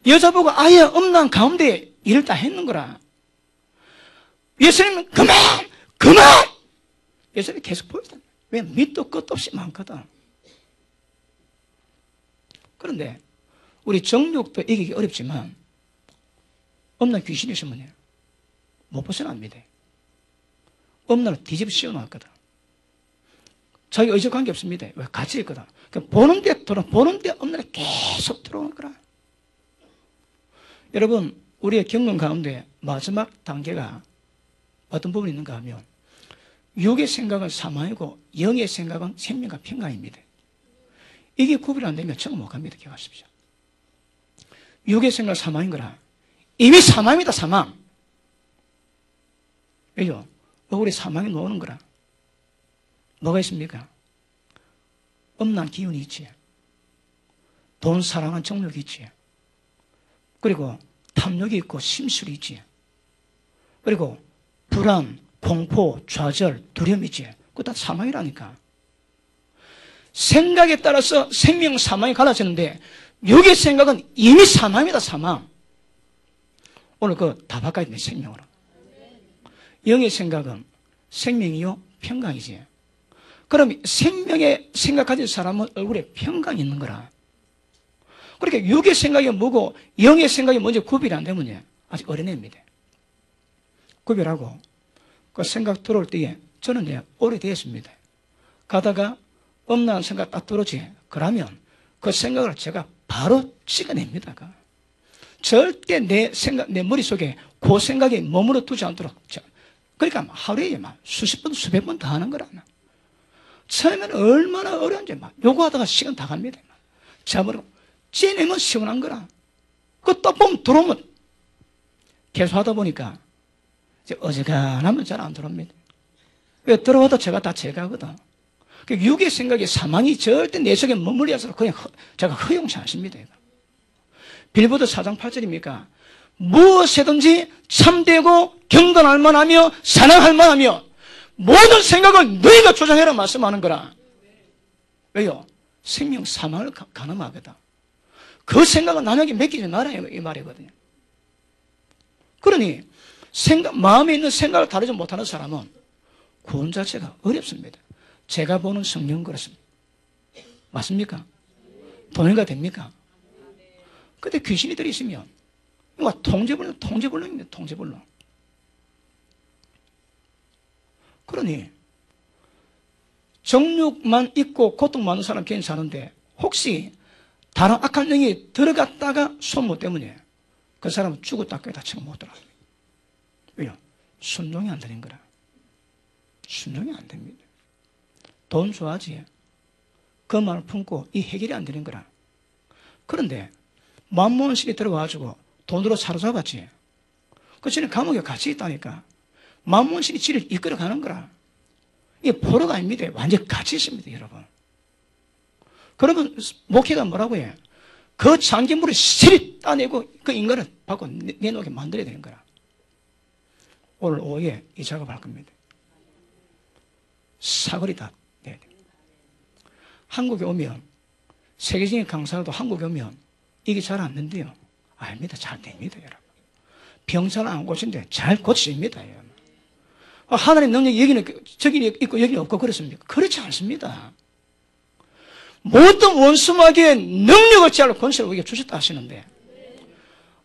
여자 보고 아예 음란 가운데 일을 다 했는 거라. 예수님은 그만! 예수님이 계속 보여주다. 왜? 밑도 끝도 없이 많거든. 그런데 우리 정욕도 이기기 어렵지만 음란 귀신이 있으면 못 벗어납니다. 음란을 뒤집어 씌워놨거든. 자기 의지와 관계없습니다. 왜? 같이 있거든. 보는데 음란이 계속 들어오는 거라. 여러분, 우리의 경험 가운데 마지막 단계가 어떤 부분이 있는가 하면 육의 생각은 사망이고 영의 생각은 생명과 평강입니다. 이게 구별이 안 되면 정말 못 갑니다. 기억하십시오. 육의 생각 사망인 거라. 이미 사망이다, 사망. 왜요? 우리 사망이 놓는 거라. 뭐가 있습니까? 음란 기운이 있지. 돈 사랑한 정욕이 있지. 그리고 탐욕이 있고 심술이 있지. 그리고 불안, 공포, 좌절, 두려움이 있지. 그거 다 사망이라니까. 생각에 따라서 생명 사망이 갈라지는데 육의 생각은 이미 사망이다, 사망. 오늘 그거 다 바꿔야 돼, 생명으로. 영의 생각은 생명이요, 평강이지. 그럼 생명의 생각 가진 사람은 얼굴에 평강이 있는 거라. 그러니까 육의 생각이 뭐고 영의 생각이 먼저 구별이 안 되면 아직 어린애입니다. 구별하고 그 생각 들어올 때에 저는 오래되었습니다. 가다가 음란한 생각 딱 들어오지. 그러면 그 생각을 제가 바로 찍어냅니다. 절대 내 머릿속에 그 생각이 머물러 두지 않도록. 그러니까 하루에 수십 번, 수백 번 더 하는 거라. 처음에는 얼마나 어려운지 요구하다가 시간 다 갑니다. 잡으러 찌내면 시원한 거라. 그 또 보면 들어오면 계속 하다 보니까 이제 어지간하면 잘 안 들어옵니다. 왜? 들어와도 제가 다 제거하거든. 육의 생각이 사망이 절대 내 속에 머물러서 그냥 제가 허용치 않습니다. 빌보드 4장 8절입니까? 무엇이든지 참되고 경건할 만하며 사랑할 만하며 모든 생각을 너희가 조장해라 말씀하는 거라. 왜요? 생명 사망을 가늠하거든. 그 생각은 남에게 맡기지 말아야 이 말이거든요. 그러니 마음에 있는 생각을 다루지 못하는 사람은 구원 자체가 어렵습니다. 제가 보는 성경 그렇습니다. 맞습니까? 동의가 됩니까? 근데 귀신이 들이있으면 이거 통제불능입니다. 통제불능. 그러니 정욕만 있고 고통 많은 사람 괜히 사는데 혹시 다른 악한 영이 들어갔다가 손못 때문에 그 사람은 죽었다 깨다 치고 못 들어갑니다. 왜요? 순종이 안 되는 거라. 순종이 안 됩니다. 돈 좋아하지. 그 마음을 품고 이 해결이 안 되는 거라. 그런데 만몬신이 들어와가지고 돈으로 사로잡았지. 그 전에 감옥에 같이 있다니까. 만몬신이 지를 이끌어가는 거라. 이게 포로가 아닙니다. 완전히 같이 있습니다, 여러분. 그러면 목회가 뭐라고 해? 그 장기물을 실이 따내고 그 인간을 밖으로 내놓게 만들어야 되는 거라. 오늘 오후에 이 작업을 할 겁니다. 사거리 다 내야 됩니다. 한국에 오면, 세계적인 강사도 한국에 오면 이게 잘 안 된대요. 아닙니다. 잘 됩니다, 여러분. 병잘 안 고친데 잘 고칩니다, 여러분. 하나님 능력이 여기는, 저기 있고 여기는 없고 그렇습니까? 그렇지 않습니다. 모든 원수마귀의 능력을 제할로 권세를 우리에게 주셨다 하시는데,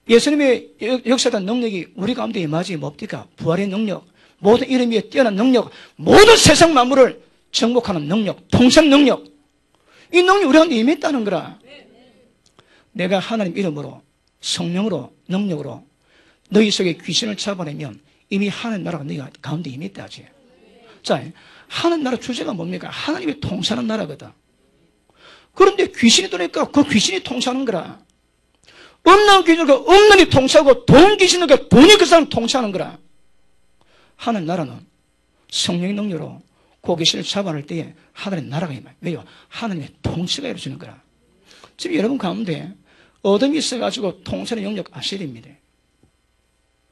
예수님의 역사된 능력이 우리 가운데 임하지 뭡니까? 부활의 능력, 모든 이름 위에 뛰어난 능력, 모든 세상 만물을 정복하는 능력, 통상 능력, 이 능력이 우리 가운데 임했다는 거라. 내가 하나님 이름으로, 성령으로, 능력으로 너희 속에 귀신을 잡아내면 이미 하나님 나라가 너희 가운데 임했다 하지. 자, 하나님 나라 주제가 뭡니까? 하나님이 통치하는 나라거든. 그런데 귀신이 들어오니까 그 귀신이 통치하는 거라. 없는 귀신을 없는 이 통치하고 돈 귀신을 돈이 그 사람 통치하는 거라. 하나님 나라는 성령의 능력으로 그 귀신을 잡아낼 때에 하나님 나라가 임해요. 왜요? 하나님의 통치가 이루어지는 거라. 지금 여러분 가운데 어둠이 있어가지고 통치하는 영역 아셔야 됩니다.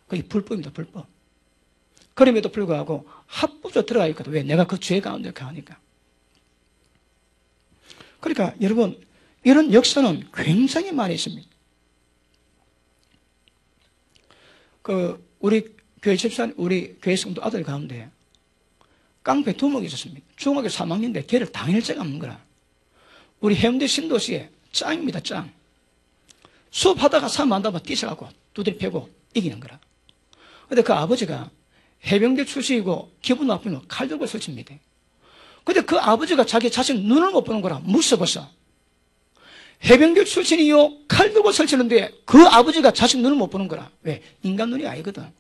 그게 불법입니다, 불법. 그럼에도 불구하고 합법적으로 들어가 있거든. 왜? 내가 그 죄 가운데 가니까. 그러니까 여러분, 이런 역사는 굉장히 많이 있습니다. 우리 교회 집사, 우리 교회 성도 아들 가운데 깡패 두목이 있었습니다. 중학교 3학년인데 걔를 당일째 감는 거라. 우리 해운대 신도시에 짱입니다, 짱. 수업하다가 사람 만나면 뛰쳐갖고 두드려 패고 이기는 거라. 근데 그 아버지가 해병대 출신이고 기분 나쁘면 칼 들고 설칩니다. 근데 그 아버지가 자기 자식 눈을 못 보는 거라. 무서워서. 해병대 출신이요, 칼 들고 설치는데 그 아버지가 자식 눈을 못 보는 거라. 왜? 인간 눈이 아니거든.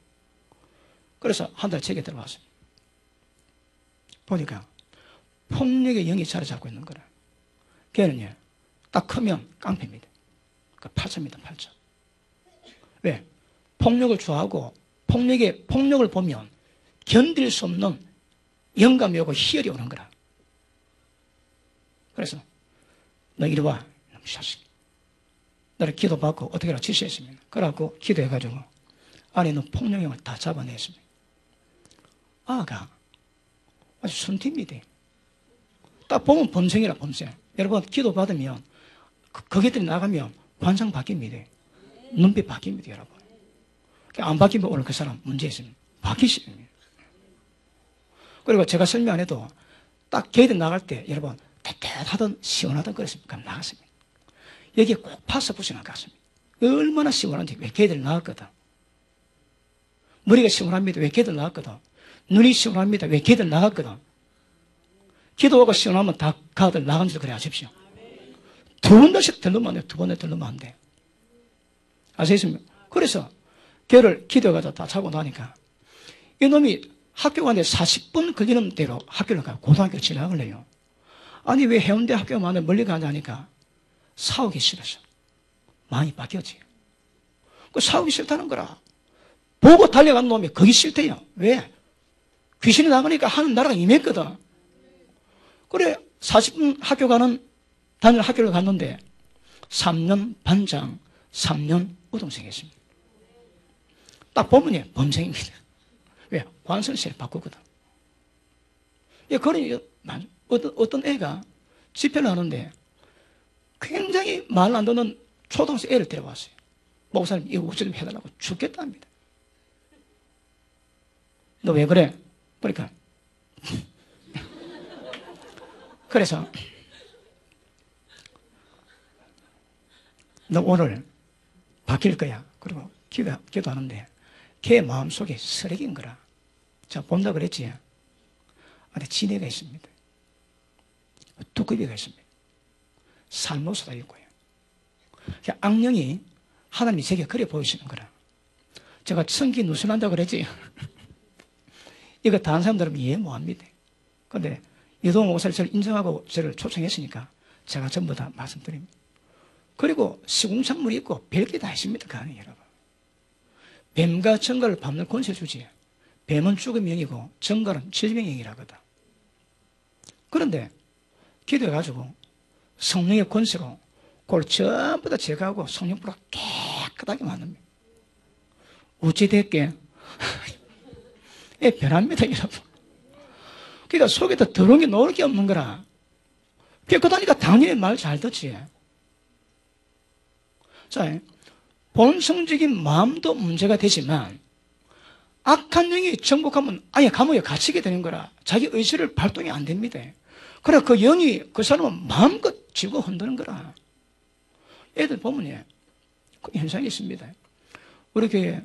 그래서 한 달 책에 들어왔어요. 보니까 폭력의 영이 자리 잡고 있는 거라. 걔는요, 딱 크면 깡패입니다. 그 8점입니다, 8점. 왜? 폭력을 좋아하고 폭력을 보면 견딜 수 없는 영감이 오고 희열이 오는 거라. 그래서 너 이리 와, 샤식. 너를 기도받고 어떻게 하라 지시했습니다. 그래갖고 기도해가지고 안에 있는 폭력형을 다 잡아냈습니다. 아가 아주 순티입니다. 딱 보면 범생이라, 범생. 여러분 기도받으면 거기들이 나가면 관상 바뀝니다. 눈빛 바뀝니다, 여러분. 안 바뀌면 오늘 그 사람 문제 있습니다. 바뀌십니다. 그리고 제가 설명 안 해도 딱 걔들 나갈 때 여러분 따뜻하든 시원하든 그랬습니까? 나갔습니다. 여기에 꼭 파서 붙여 나갔습니다. 얼마나 시원한지. 왜 걔들 나갔거든. 머리가 시원합니다. 왜 걔들 나갔거든. 눈이 시원합니다. 왜 걔들 나갔거든. 기도하고 시원하면 다 가들 나간 줄 그래 아십시오. 두 번씩 들르면 안 돼요. 두 번에 들르면 안 돼. 아시겠습니까? 그래서 걔를 기도해가지고 다 자고 나니까 이놈이 학교 가는데 40분 걸리는 대로 학교를 가요. 고등학교 진학을 해요. 아니 왜 해운대 학교가 많아 멀리 가냐니까 싸우기 싫어서. 많이 바뀌었지. 그 싸우기 싫다는 거라. 보고 달려간 놈이 거기 싫대요. 왜? 귀신이 나가니까 하는 나라가 임했거든. 그래 40분 학교 다니는 학교를 갔는데 3년 반장, 3년 우등생 했습니다. 딱 보면 범생입니다. 왜? 관선세를 바꾸거든. 예, 그러니 어떤 애가 집회를 하는데 굉장히 말 안 듣는 초등학생 애를 데려왔어요. 목사님 이거 어쩌 좀 해달라고 죽겠답니다. 너 왜 그래? 그러니까 그래서 너 오늘 바뀔 거야. 그리고 기도하는데 걔 마음속에 쓰레기인 거라. 제가 본다 그랬지. 안에 지네가 있습니다. 두꺼비가 있습니다. 살모수가 있고요. 악령이 하나님이 제게 그래 보이시는 거라. 제가 천기 누설한다고 그랬지. 이거 다른 사람들은 이해 못합니다. 그런데 이동 목사를 저를 인정하고 저를 초청했으니까 제가 전부 다 말씀드립니다. 그리고 시궁창문이 있고 별게 다 있습니다. 그 안에 여러분. 뱀과 정갈을 밟는 권세 주지. 뱀은 죽음의 영이고 정갈은 질병의 영이라거든. 그런데 기도해가지고 성령의 권세로 그걸 전부 다 제거하고 성령불로 깨끗하게 만듭니다. 어찌됐게 변합니다, 여러분. 그러니까 속에다 더러운 게 놓을 게 없는 거라. 깨끗하니까 당연히 말 잘 듣지. 자, 본성적인 마음도 문제가 되지만 악한 영이 정복하면 아예 감옥에 갇히게 되는 거라. 자기 의지를 발동이 안 됩니다. 그래 그 영이 그 사람은 마음껏 쥐고 흔드는 거라. 애들 보면 그 현상이 있습니다. 우리 교회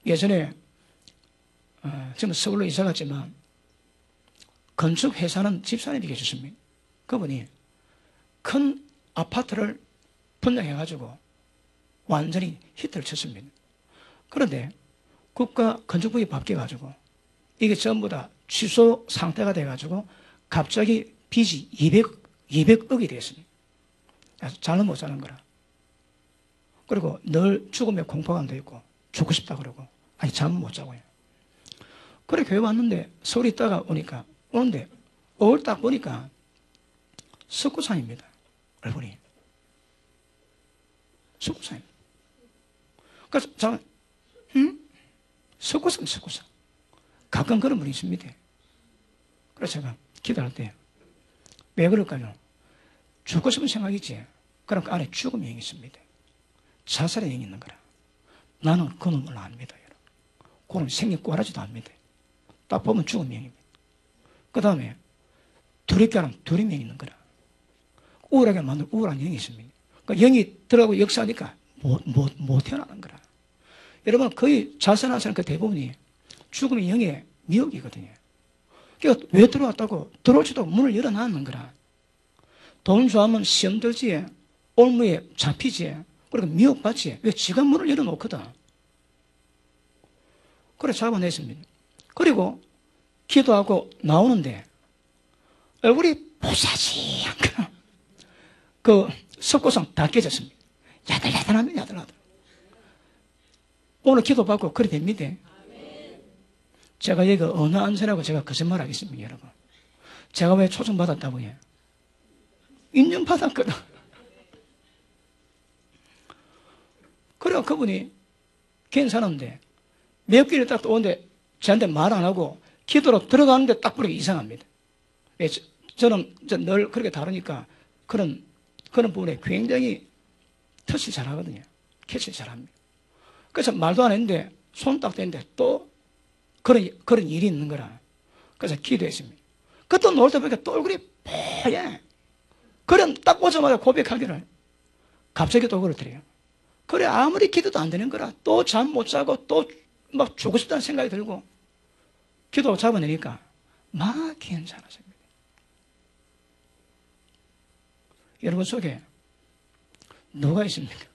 예전에 지금 서울로 이사 갔지만 건축회사는 집사님이 계셨습니다. 그분이 큰 아파트를 분양해가지고 완전히 히트를 쳤습니다. 그런데 국가 건축부에 바뀌어가지고 이게 전부 다 취소 상태가 돼가지고 갑자기 빚이 200억이 됐습니다. 그래서 잘은 못 사는 거라. 그리고 늘 죽음에 공포감도 있고 죽고 싶다 그러고 아니 잠은 못 자고요. 그래 교회 왔는데 서울 있다가 오니까 오는데 5월 딱 보니까 석고산입니다. 얼굴이 석고산입니다. 그래서 잠깐 석고산 가끔 그런 분이 있습니다. 그래서 제가 기도할 때 왜 그럴까요? 죽고 싶은 생각이지. 그럼 그 안에 죽음의 영이 있습니다. 자살의 영이 있는 거라. 나는 그 놈을 압니다. 그놈 생긴 꼬라지도 압니다. 딱 보면 죽음의 영입니다. 그 다음에 두렵게 하면 두려움이 있는 거라. 우울하게 만들 우울한 영이 있습니다. 그러니까 영이 들어가고 역사하니까 못 태어나는 거라. 여러분 거의 자살한 사람 그 대부분이 죽음의 영의 미혹이거든요. 그러니까 왜 들어왔다고 들어오지도 문을 열어놨는 거라. 돈 좋아하면 시험 들지, 올무에 잡히지, 그리고 미혹받지. 왜 지가 문을 열어놓거든. 그래 잡아냈습니다. 그리고 기도하고 나오는데 얼굴이 보사지한 그 석고상 다 깨졌습니다. 야들야들합니다. 야들야들. 오늘 기도받고 그래 됩니다. 제가 여기 어느 안세라고 제가 거짓말 하겠습니다, 여러분. 제가 왜 초청받았다고요? 인정받았거든. 그래서 그분이 괜찮은데 몇 길을 딱 오는데 저한테 말 안 하고 기도로 들어가는데 딱 보니까 이상합니다. 저는 늘 그렇게 다루니까 그런 부분에 굉장히 터치 잘 하거든요. 캐치 잘 합니다. 그래서 말도 안 했는데 손 딱 대는데 또 그런 일이 있는 거라. 그래서 기도했습니다. 그때 놀 때 보니까 또 얼굴이 뽀얘. 그래 딱 보자마자 고백하기를 갑자기 또 그러더래요. 그래 아무리 기도도 안 되는 거라. 또 잠 못 자고 또 막 죽고 싶다는 생각이 들고 기도 잡아내니까 막 괜찮았습니다. 여러분 속에 누가 있습니까?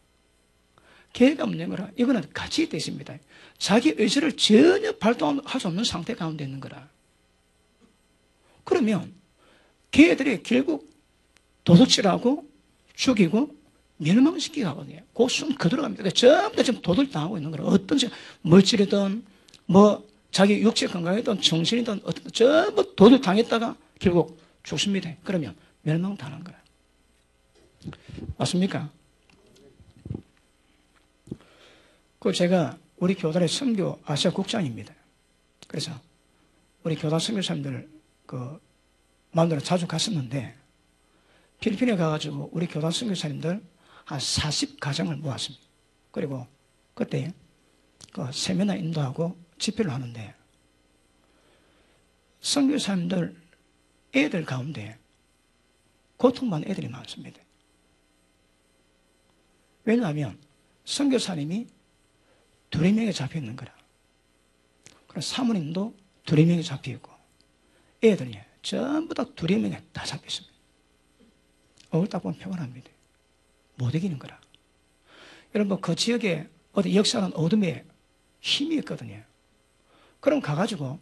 계획이 없는 거라. 이거는 같이 있다 있습니다. 자기 의지를 전혀 발동할 수 없는 상태 가운데 있는 거라. 그러면 걔들이 결국 도둑질하고 죽이고 멸망시키게 하거든요. 그 숨 그대로 갑니다. 그러니까 전부 다 지금 도둑 당하고 있는 거라. 어떤 물질이든 뭐 자기 육체 건강이든 정신이든 어떤 전부 도둑 당했다가 결국 죽습니다. 그러면 멸망당한 거야. 맞습니까? 그 제가 우리 교단의 선교 아시아 국장입니다. 그래서 우리 교단 선교사님들 그 마음대로 자주 갔었는데 필리핀에 가가지고 우리 교단 선교사님들 한 40가정을 모았습니다. 그리고 그때 그 세미나 인도하고 집회를 하는데 선교사님들 애들 가운데 고통받는 애들이 많습니다. 왜냐하면 선교사님이 두레명에 잡혀 있는 거라. 그럼 사모님도 두레명에 잡혀 있고 애들이 전부 다 두레명에 다 잡혀 있습니다. 얼굴 딱 보면 평안합니다. 못 이기는 거라. 여러분 그 지역에 어디 역사는 어둠에 힘이 있거든요. 그럼 가가지고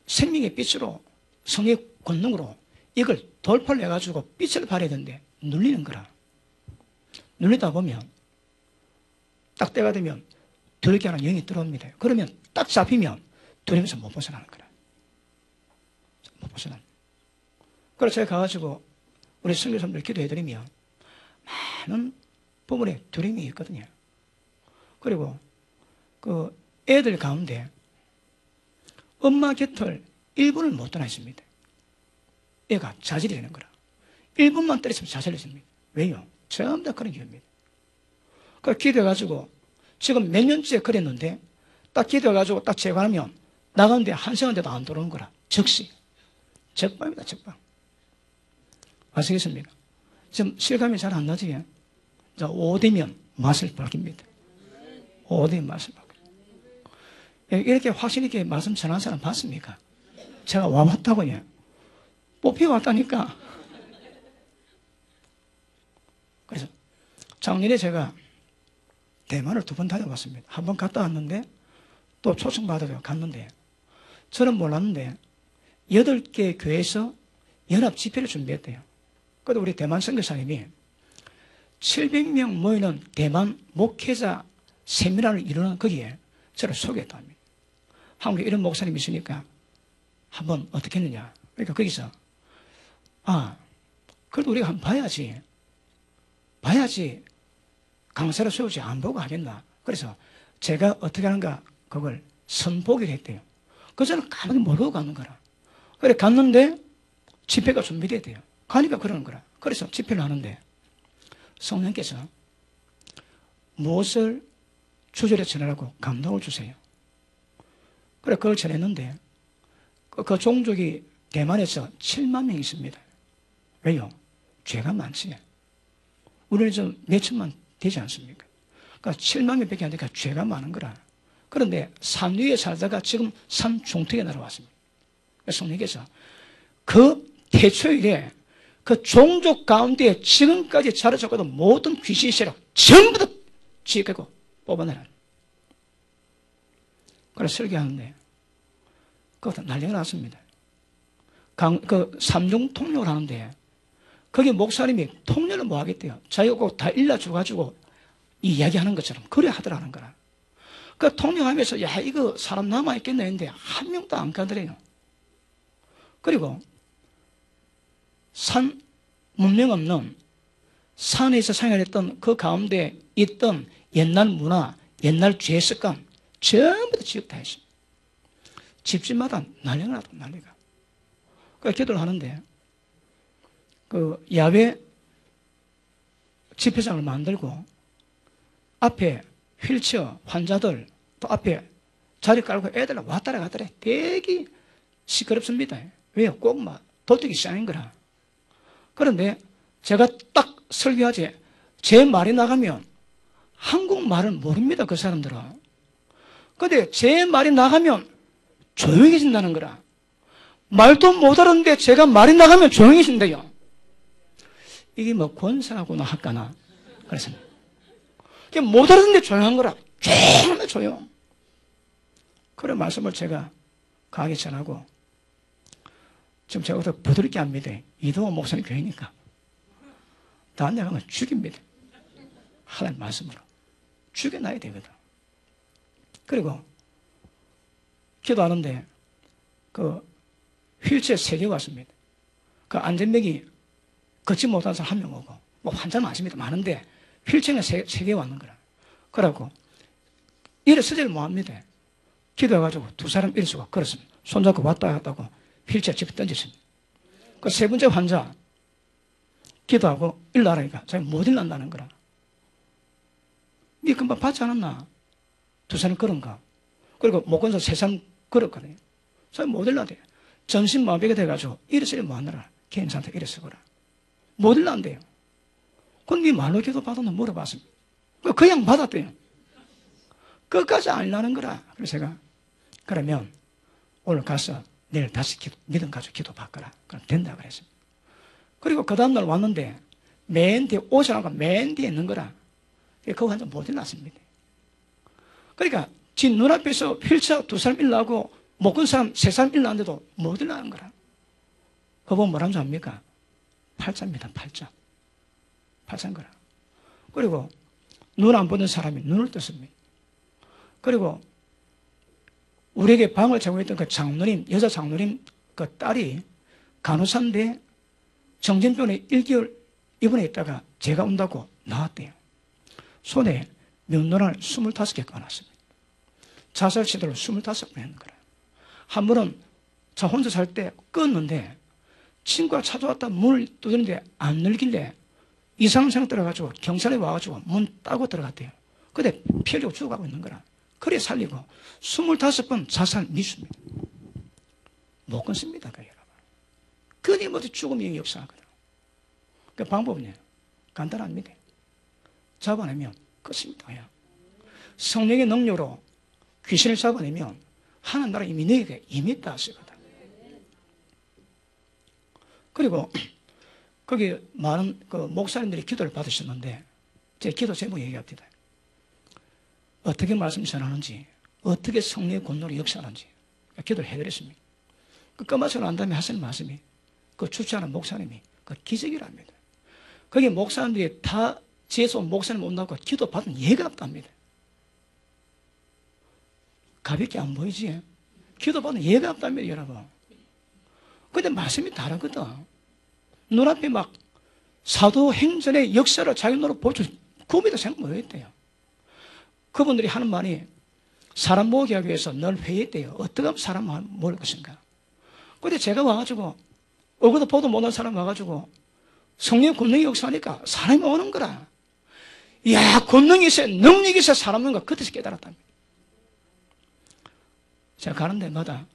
생명의 빛으로 성의 권능으로 이걸 돌파를 해가지고 빛을 발해야 되는데 눌리는 거라. 눌리다 보면 딱 때가 되면 두렵게 하는 영이 들어옵니다. 그러면 딱 잡히면 두려움에서 못 벗어나는 거라. 못 벗어나는. 그래서 제가 가가지고 우리 선교사님들 기도해드리면 많은 부분에 두려움이 있거든요. 그리고 그 애들 가운데 엄마 곁을 1분을 못 떠나 있습니다. 애가 자질이 되는 거라. 1분만 때렸으면 자살이 됩니다. 왜요? 전부 다 그런 이유입니다. 그래서 기도해가지고 지금 몇 년째 그랬는데 딱 기도해가지고 딱 제거하면 나가는데 한 시간인데도 안 들어오는 거라. 적시. 적방입니다. 적방. 아시겠습니까? 지금 실감이 잘 안 나지? 자, 5대면 맛을 밝힙니다. 5대면 맛을 밝힙니다. 이렇게 확실히 이렇게 말씀 전한 사람 봤습니까? 제가 와봤다고요. 뽑혀왔다니까. 그래서 작년에 제가 대만을 2번 다녀봤습니다. 한 번 갔다 왔는데 또 초청받아서 갔는데 저는 몰랐는데 8개 교회에서 연합 집회를 준비했대요. 그래도 우리 대만 선교사님이 700명 모이는 대만 목회자 세미나를 이루는 거기에 저를 소개했다 합니다. 한국에 이런 목사님이 있으니까 한번 어떻게 했느냐. 그러니까 거기서 그래도 우리가 한번 봐야지 강사를 세우지 안 보고 하겠나. 그래서 제가 어떻게 하는가 그걸 선보기를 했대요. 그 저는 가만히 모르고 가는 거라. 그래 갔는데 집회가 준비됐대요. 가니까 그러는 거라. 그래서 집회를 하는데 성령께서 무엇을 주절에 전하라고 감동을 주세요. 그래 그걸 전했는데 그 종족이 대만에서 7만 명이 있습니다. 왜요? 죄가 많지. 우리는 좀 몇천만 되지 않습니까? 그러니까 7만 명밖에 안 되니까 죄가 많은 거라. 그런데 산 위에 살다가 지금 산 중턱에 날아왔습니다. 성령께서 그 태초일에 그 종족 가운데 지금까지 자리 잡고도 모든 귀신 세력 전부 다 지켜고 뽑아내라. 그래서 설교하는데 그것도 난리가 났습니다. 그 삼중 통역을 하는데 거기 목사님이 통역을 뭐 하겠대요. 자기가 꼭 다 일러줘가지고 이야기하는 것처럼 그래 하더라는 거라. 그 통역하면서 야 이거 사람 남아있겠네 했는데 한 명도 안 가더래요. 그리고 산 문명 없는 산에서 생활했던 그 가운데 있던 옛날 문화, 옛날 죄 습관 전부 다 지적 다 했습니다. 집집마다 난리가 나도 난리가. 그래서 기도를 하는데 그 야외 집회장을 만들고 앞에 휠체어 환자들 또 앞에 자리 깔고 애들 왔다라 갔다라 되게 시끄럽습니다. 왜요? 꼭 막 도둑이 쌓인 거라. 그런데 제가 딱 설교하지 제 말이 나가면 한국말을 모릅니다. 그 사람들은. 그런데 제 말이 나가면 조용해진다는 거라. 말도 못 알았는데 제가 말이 나가면 조용해진대요. 이게 뭐 권사하고나 할까나. 그래서 못 알았는데 조용한 거라. 조용하면 조용. 그런 말씀을 제가 강하게 전하고 지금 제가 더 부드럽게 합니다. 이동호 목사님 교회니까. 다른 데 가면 죽입니다. 하나님 말씀으로. 죽여놔야 되거든. 그리고 기도하는데 그 휠체어 3개 왔습니다. 그 안전병이 걷지 못한 사람 1명 오고 뭐 환자 많습니다. 많은데 휠체어가 3개 왔는 거라. 그래갖고 일어서지를 못합니다. 기도해가지고 2사람 일어서고 걸었습니다. 손잡고 왔다 갔다 하고 휠체어 집에 던졌습니다. 그 3번째 환자 기도하고 일어나라니까 자기 못 일어난다는 거라. 니 금방 받지 않았나? 2사람 걸은가? 그리고 못 건서 3사람 걸었거든요. 자기 못 일어나대. 전신마비가 돼가지고 일어서지 못하느라 괜찮다 일어서거라. 못 일어난대요. 그럼 니 말로 기도 받았나 물어봤습니다. 그냥 받았대요. 끝까지 안 일어나는 거라. 그래서 제가 그러면 오늘 가서 내일 다시 믿음 가지고 기도 받거라. 그럼 된다 그랬습니다. 그리고 그 다음날 왔는데 맨 뒤에 오셔나가 맨 뒤에 있는 거라. 그 환자 못 일어났습니다. 그러니까 지 눈앞에서 휠체어 2사람 일어나고 못 건 사람, 세 사람 일어났는데도 못 일어나는 거라. 그거 보면 뭐라는 줄 압니까? 팔자입니다, 팔자. 팔자인 거라. 그리고 눈 안 보는 사람이 눈을 떴습니다. 그리고 우리에게 방을 제공했던 그 장로님, 여자 장로님 그 딸이 간호사인데 정신병원에 1개월 입원해 있다가 제가 온다고 나왔대요. 손에 명란을 25개 까놨습니다. 자살 시도를 25번 했는 거라. 한 번은 저 혼자 살 때 껐는데 친구가 찾아왔다 문을 두드리는데 안 열길래 이상한 생각 들어가지고 경찰에 와가지고 문 따고 들어갔대요. 근데 피 흘리고 죽어가고 있는 거라. 그래 살리고 25번 자살 미수입니다. 못 끊습니다. 그 여러분. 끊임없이 죽음이 역사하거든. 그 방법은요. 간단합니다. 잡아내면 끝입니다. 그냥. 성령의 능력으로 귀신을 잡아내면 하나님 나라 이미 너에게 이미 있다 하시거든. 그리고 거기 많은 그 목사님들이 기도를 받으셨는데 제 기도 제목 얘기합니다. 어떻게 말씀 전하는지, 어떻게 성령의 권능으로 역사하는지 기도를 해드렸습니다. 그 끝마치고 난 다음에 하시는 말씀이 그 주최하는 목사님이 그 기적이랍니다. 거기 목사님들이 다 지에서 온 목사님 온다고 기도 받은 예가 없답니다. 가볍게 안 보이지? 기도 받은 예가 없답니다, 여러분. 근데 말씀이 다르거든. 눈앞에 막 사도행전의 역사를 자기 눈으로 보여줄 구미도 생각 못 했대요. 그분들이 하는 말이 사람 모으게 하기 위해서 늘 회의했대요. 어떻게 하면 사람을 모을 것인가. 근데 제가 와가지고 얼굴도 보도 못한 사람 와가지고 성령의 권능이 역사하니까 사람이 오는 거라. 이야, 권능이 있어야, 능력이 있어야 사람 오는 거 그때서 깨달았답니다. 제가 가는 데마다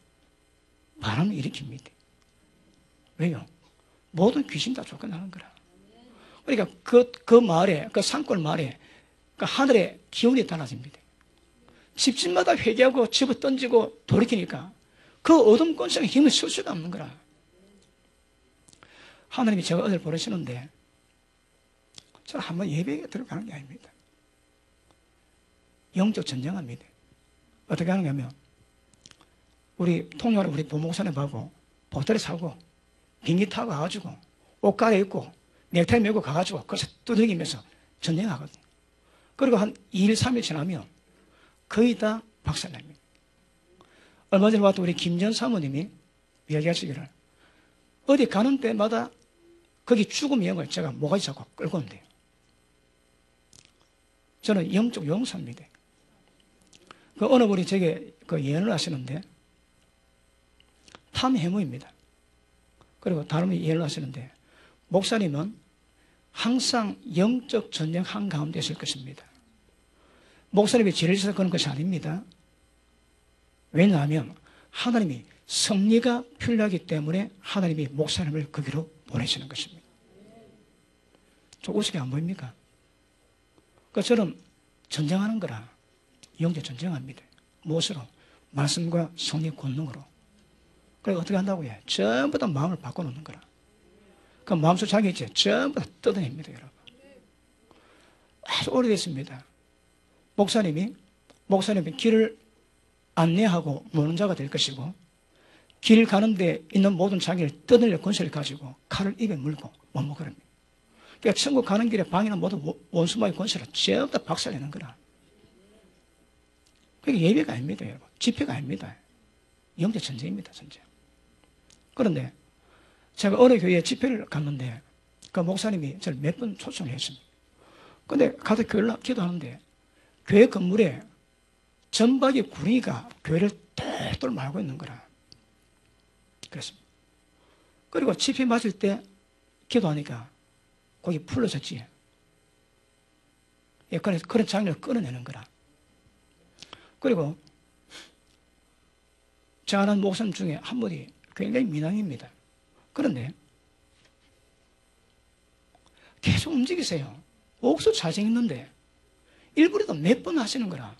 바람을 일으킵니다. 왜요? 모든 귀신 다 쫓겨나는 거라. 그러니까 그 마을에, 그 산골 마을에 그 하늘의 기운이 달라집니다. 집집마다 회개하고 집어 던지고 돌이키니까 그 어둠 권세의 힘을 쓸 수가 없는 거라. 하나님이 제가 어딜 보내시는데 저는 한번 예배에 들어가는 게 아닙니다. 영적 전쟁합니다. 어떻게 하는가 하면 우리 통역을 우리 부목사님하고 보따리 사고 비행기 타고 가가지고 옷 갈아입고 넥타이 메고 가가지고 거기서 두들기면서 전쟁하거든요. 그리고 한 2일, 3일 지나면 거의 다 박살납니다. 얼마 전에 봤던 우리 김전 사모님이 이야기하시기를 어디 가는 때마다 거기 죽음의 영을 제가 모가지 잡고 끌고 온대요. 저는 영적 용사입니다. 그 어느 분이 제게 그 예언을 하시는데 탐해무입니다. 그리고 다른 분이 예언을 하시는데 목사님은 항상 영적 전쟁 한가운데 있을 것입니다. 목사님이 죄를 지어서 그런 것이 아닙니다. 왜냐하면 하나님이 승리가 필요하기 때문에 하나님이 목사님을 거기로 보내시는 것입니다. 저 우습게 안 보입니까? 그처럼 전쟁하는 거라. 영적 전쟁합니다. 무엇으로? 말씀과 성령의 권능으로. 그래서 어떻게 한다고요? 전부 다 마음을 바꿔놓는 거라. 그 마음속 자기 있지? 전부 다 뜯어냅니다, 여러분. 아주 오래됐습니다. 목사님이 길을 안내하고 모는 자가 될 것이고 길 가는데 있는 모든 자기를 뜯어낼 권세를 가지고 칼을 입에 물고 못 먹으랍니다. 그러니까 천국 가는 길에 방해는 모두 원수마의 권세를 전부 다 박살내는 거라. 그게 예배가 아닙니다, 여러분. 집회가 아닙니다. 영적 전쟁입니다, 전쟁. 그런데 제가 어느 교회에 집회를 갔는데 그 목사님이 저를 몇 번 초청을 했습니다. 근데 가서 교회를 기도하는데 교회 건물에 전박이 구리가 교회를 똘똘 말고 있는 거라. 그랬습니다. 그리고 집회 마칠 때 기도하니까 거기 풀러졌지. 예, 그런 장면을 끌어내는 거라. 그리고 제가 아는 목사님 중에 한 분이 굉장히 미남입니다. 그런데 계속 움직이세요. 옥수 잘생겼는데 일부러도 몇 번 하시는 거라.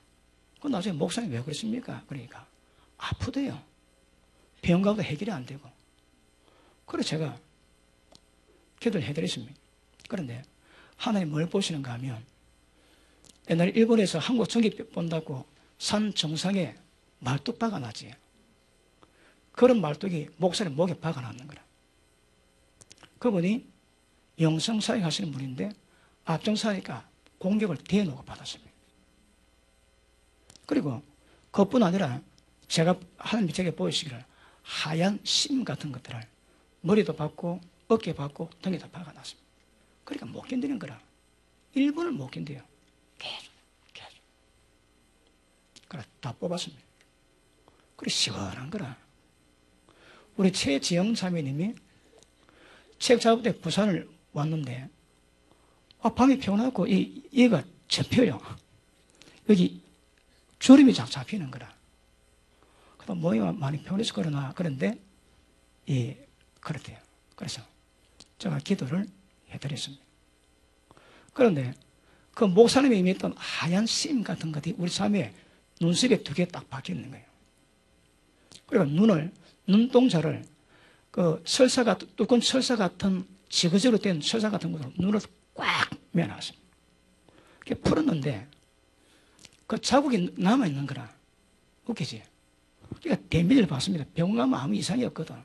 그 나중에 목사님 왜 그러십니까? 그러니까 아프대요. 병원 가도 해결이 안 되고. 그래서 제가 기도를 해드렸습니다. 그런데 하나님 뭘 보시는가 하면 옛날에 일본에서 한국 전기 본다고 산 정상에 말뚝박아 나지. 그런 말뚝이 목사님 목에 박아놨는 거라. 그분이 영성사역 하시는 분인데 앞장서니까 공격을 대놓고 받았습니다. 그리고 그뿐 아니라 제가 하나님이 제게 보이시기를 하얀 심 같은 것들을 머리도 박고 어깨 박고 등에다 박아놨습니다. 그러니까 못 견디는 거라. 1분을 못 견뎌요. 계속. 그래 다 뽑았습니다. 그래 시원한 거라. 우리 최지영 자매님이 책 작업 때 부산을 왔는데 밤이 피곤하고 얘가 접혀요. 여기 주름이 잡히는 거라. 그럼 모이가 많이 피곤해서 그러나 그런데 그렇대요. 그래서 제가 기도를 해드렸습니다. 그런데 그 목사님이 이미 했던 하얀 심 같은 것이 우리 자매의 눈썹에 2개 딱 박혀 있는 거예요. 그리고 눈동자를 그 뚜껑 철사 같은 지그재로 된 철사 같은 것으로 눈을 꽉 매놨습니다. 그게 풀었는데 그 자국이 남아있는 거라. 웃기지? 그러니까 대미를 받습니다. 병원 가면 아무 이상이 없거든.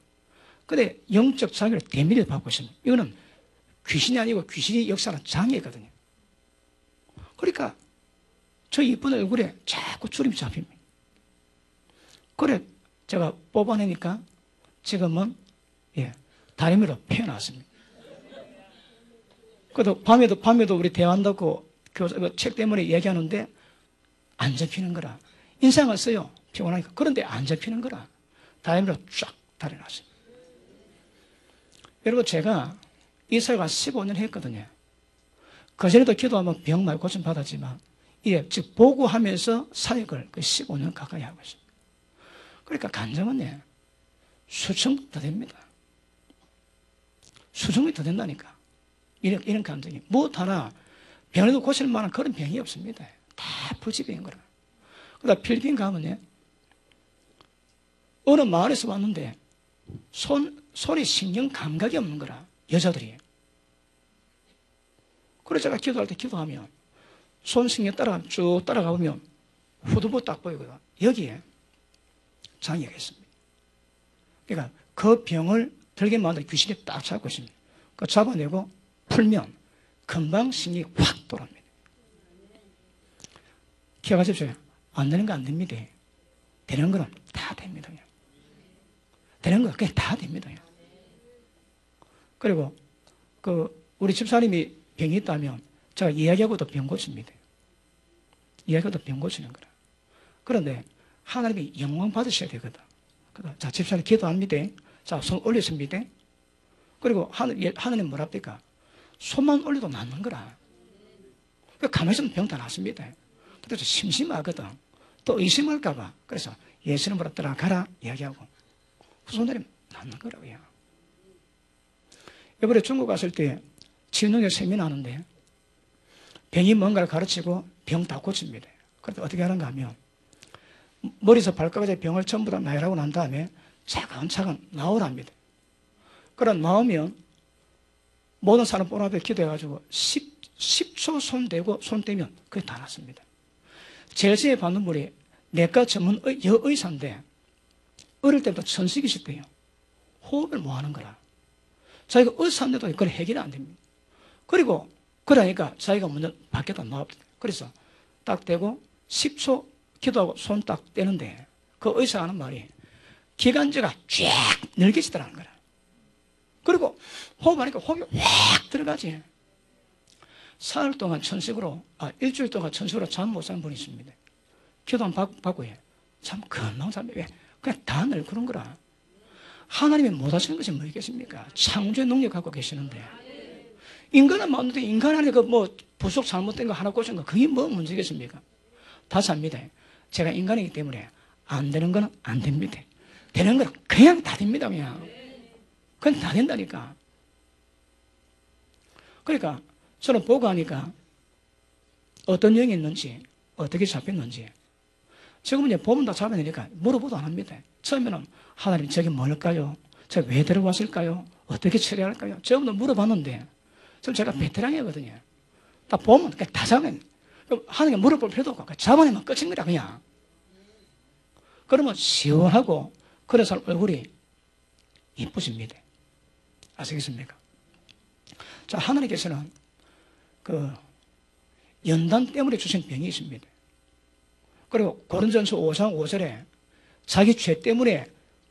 근데 영적 자기를 대미를 받고 있습니다. 이거는 귀신이 아니고 귀신이 역사하는 장애거든요. 그러니까 저 이쁜 얼굴에 자꾸 주름이 잡힙니다. 그래 제가 뽑아내니까 지금은 다리미로 표현했습니다. 그래도 밤에도 우리 대화한다고 책 때문에 얘기하는데 안 잡히는 거라. 인상을 써요. 피곤하니까. 그런데 안 잡히는 거라. 다리미로 쫙 다려놨습니다. 여러분 제가 이 사역을 15년 했거든요. 그전에도 기도하면 병 많이 고침 받았지만 즉 보고하면서 사역을 15년 가까이 하고 있습니다. 그러니까 간증은 수천 더 됩니다. 수천이 더 된다니까. 이런 감정이. 무엇 하나 병에도 고칠 만한 그런 병이 없습니다. 다 불치병인 거라. 그러다 필리핀 가면 어느 마을에서 왔는데 손에 신경 감각이 없는 거라. 여자들이. 그래서 제가 기도할 때 기도하면 손 신경 쭉 따라가보면 후두부 딱 보이거든. 여기에 장애가 있습니다. 그러니까 그 병을 들게 만든 귀신이 딱 잡고 있습니다. 그 잡아내고 풀면 금방 신경이 확 돌아옵니다. 기억하십시오. 안 되는 거 안 됩니다. 되는 거는 다 됩니다. 되는 거 그냥 다 됩니다. 그리고 우리 집사님이 병이 있다면 제가 이야기하고도 병 고칩니다. 이야기하고도 병 고치는 거라. 그런데 하나님이 영광 받으셔야 되거든. 자, 집사님 기도합니다. 자, 손 올렸습니다. 그리고 하나님 뭐랍니까? 손만 올려도 낫는 거라. 가만히 있으면 병 다 낫습니다. 그래서 심심하거든. 또 의심할까봐. 그래서 예수는 뭐라 들어가라 이야기하고 손 내리면 낫는 거라고요. 이번에 중국 갔을 때 치유능력 세미나 하는데 병이 뭔가를 가르치고 병 다 고칩니다. 그래서 어떻게 하는가 하면 머리에서 발가락까지 병을 전부 다 나열하고 난 다음에 차근차근 나오랍니다. 그럼 나오면 모든 사람 본 앞에 기도해가지고 10초 손 대고 손 떼면 그게 다 났습니다. 제일 제일 받는 분이 내과 전문 여의사인데 어릴 때부터 천식이셨대요. 호흡을 뭐 하는 거라. 자기가 의사인데도 그걸 해결이 안 됩니다. 그리고 그러니까 자기가 먼저 밖에다 나옵니다. 그래서 딱 대고 10초 기도하고 손 딱 떼는데 그 의사가 하는 말이 기관지가 쫙 늘개지더라는 거라. 그리고 호흡하니까 호흡이 확 들어가지. 사흘 동안 일주일 동안 천식으로 잠 못 자는 분이 있습니다. 기도 한번 받고 참 금방 잠이 왜? 그냥 다 늙는 거라. 하나님이 못 하시는 것이 뭐겠습니까? 창조의 능력 갖고 계시는데. 인간은 맞는데 인간 안에 부속 잘못된 거 하나 고친 거 그게 뭐 문제겠습니까? 다 잡니다. 제가 인간이기 때문에 안 되는 거는 안 됩니다. 되는 거는 그냥 다 됩니다. 그냥 다 된다니까. 그러니까 저는 보고 하니까 어떤 영이 있는지 어떻게 잡혔는지 지금은 보면 다 잡아내니까 물어보도 안 합니다. 처음에는 하나님 저게 뭘까요? 제가 왜 들어왔을까요? 어떻게 처리할까요? 저번에 물어봤는데 지금 제가 베테랑이거든요. 다 보면 그냥 다 잡아내. 하나님께 물어볼 필요도 없고 잡아내면 끝인 거야 그냥. 그러면 시원하고 그런 사람 얼굴이 이쁘집니다. 아시겠습니까? 자, 하나님께서는 그 연단 때문에 주신 병이 있습니다. 그리고 고린도전서 5장 5절에 자기 죄 때문에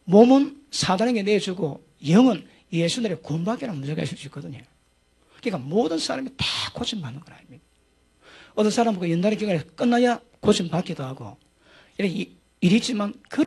몸은 사단에게 내주고 영은 예수님의 구원받기라는 문제가 있을 수 있거든요. 그러니까 모든 사람이 다 고침받는 건 아닙니다. 어떤 사람은 그 연단의 기간이 끝나야 고침받기도 하고 이런 일이 있지만 그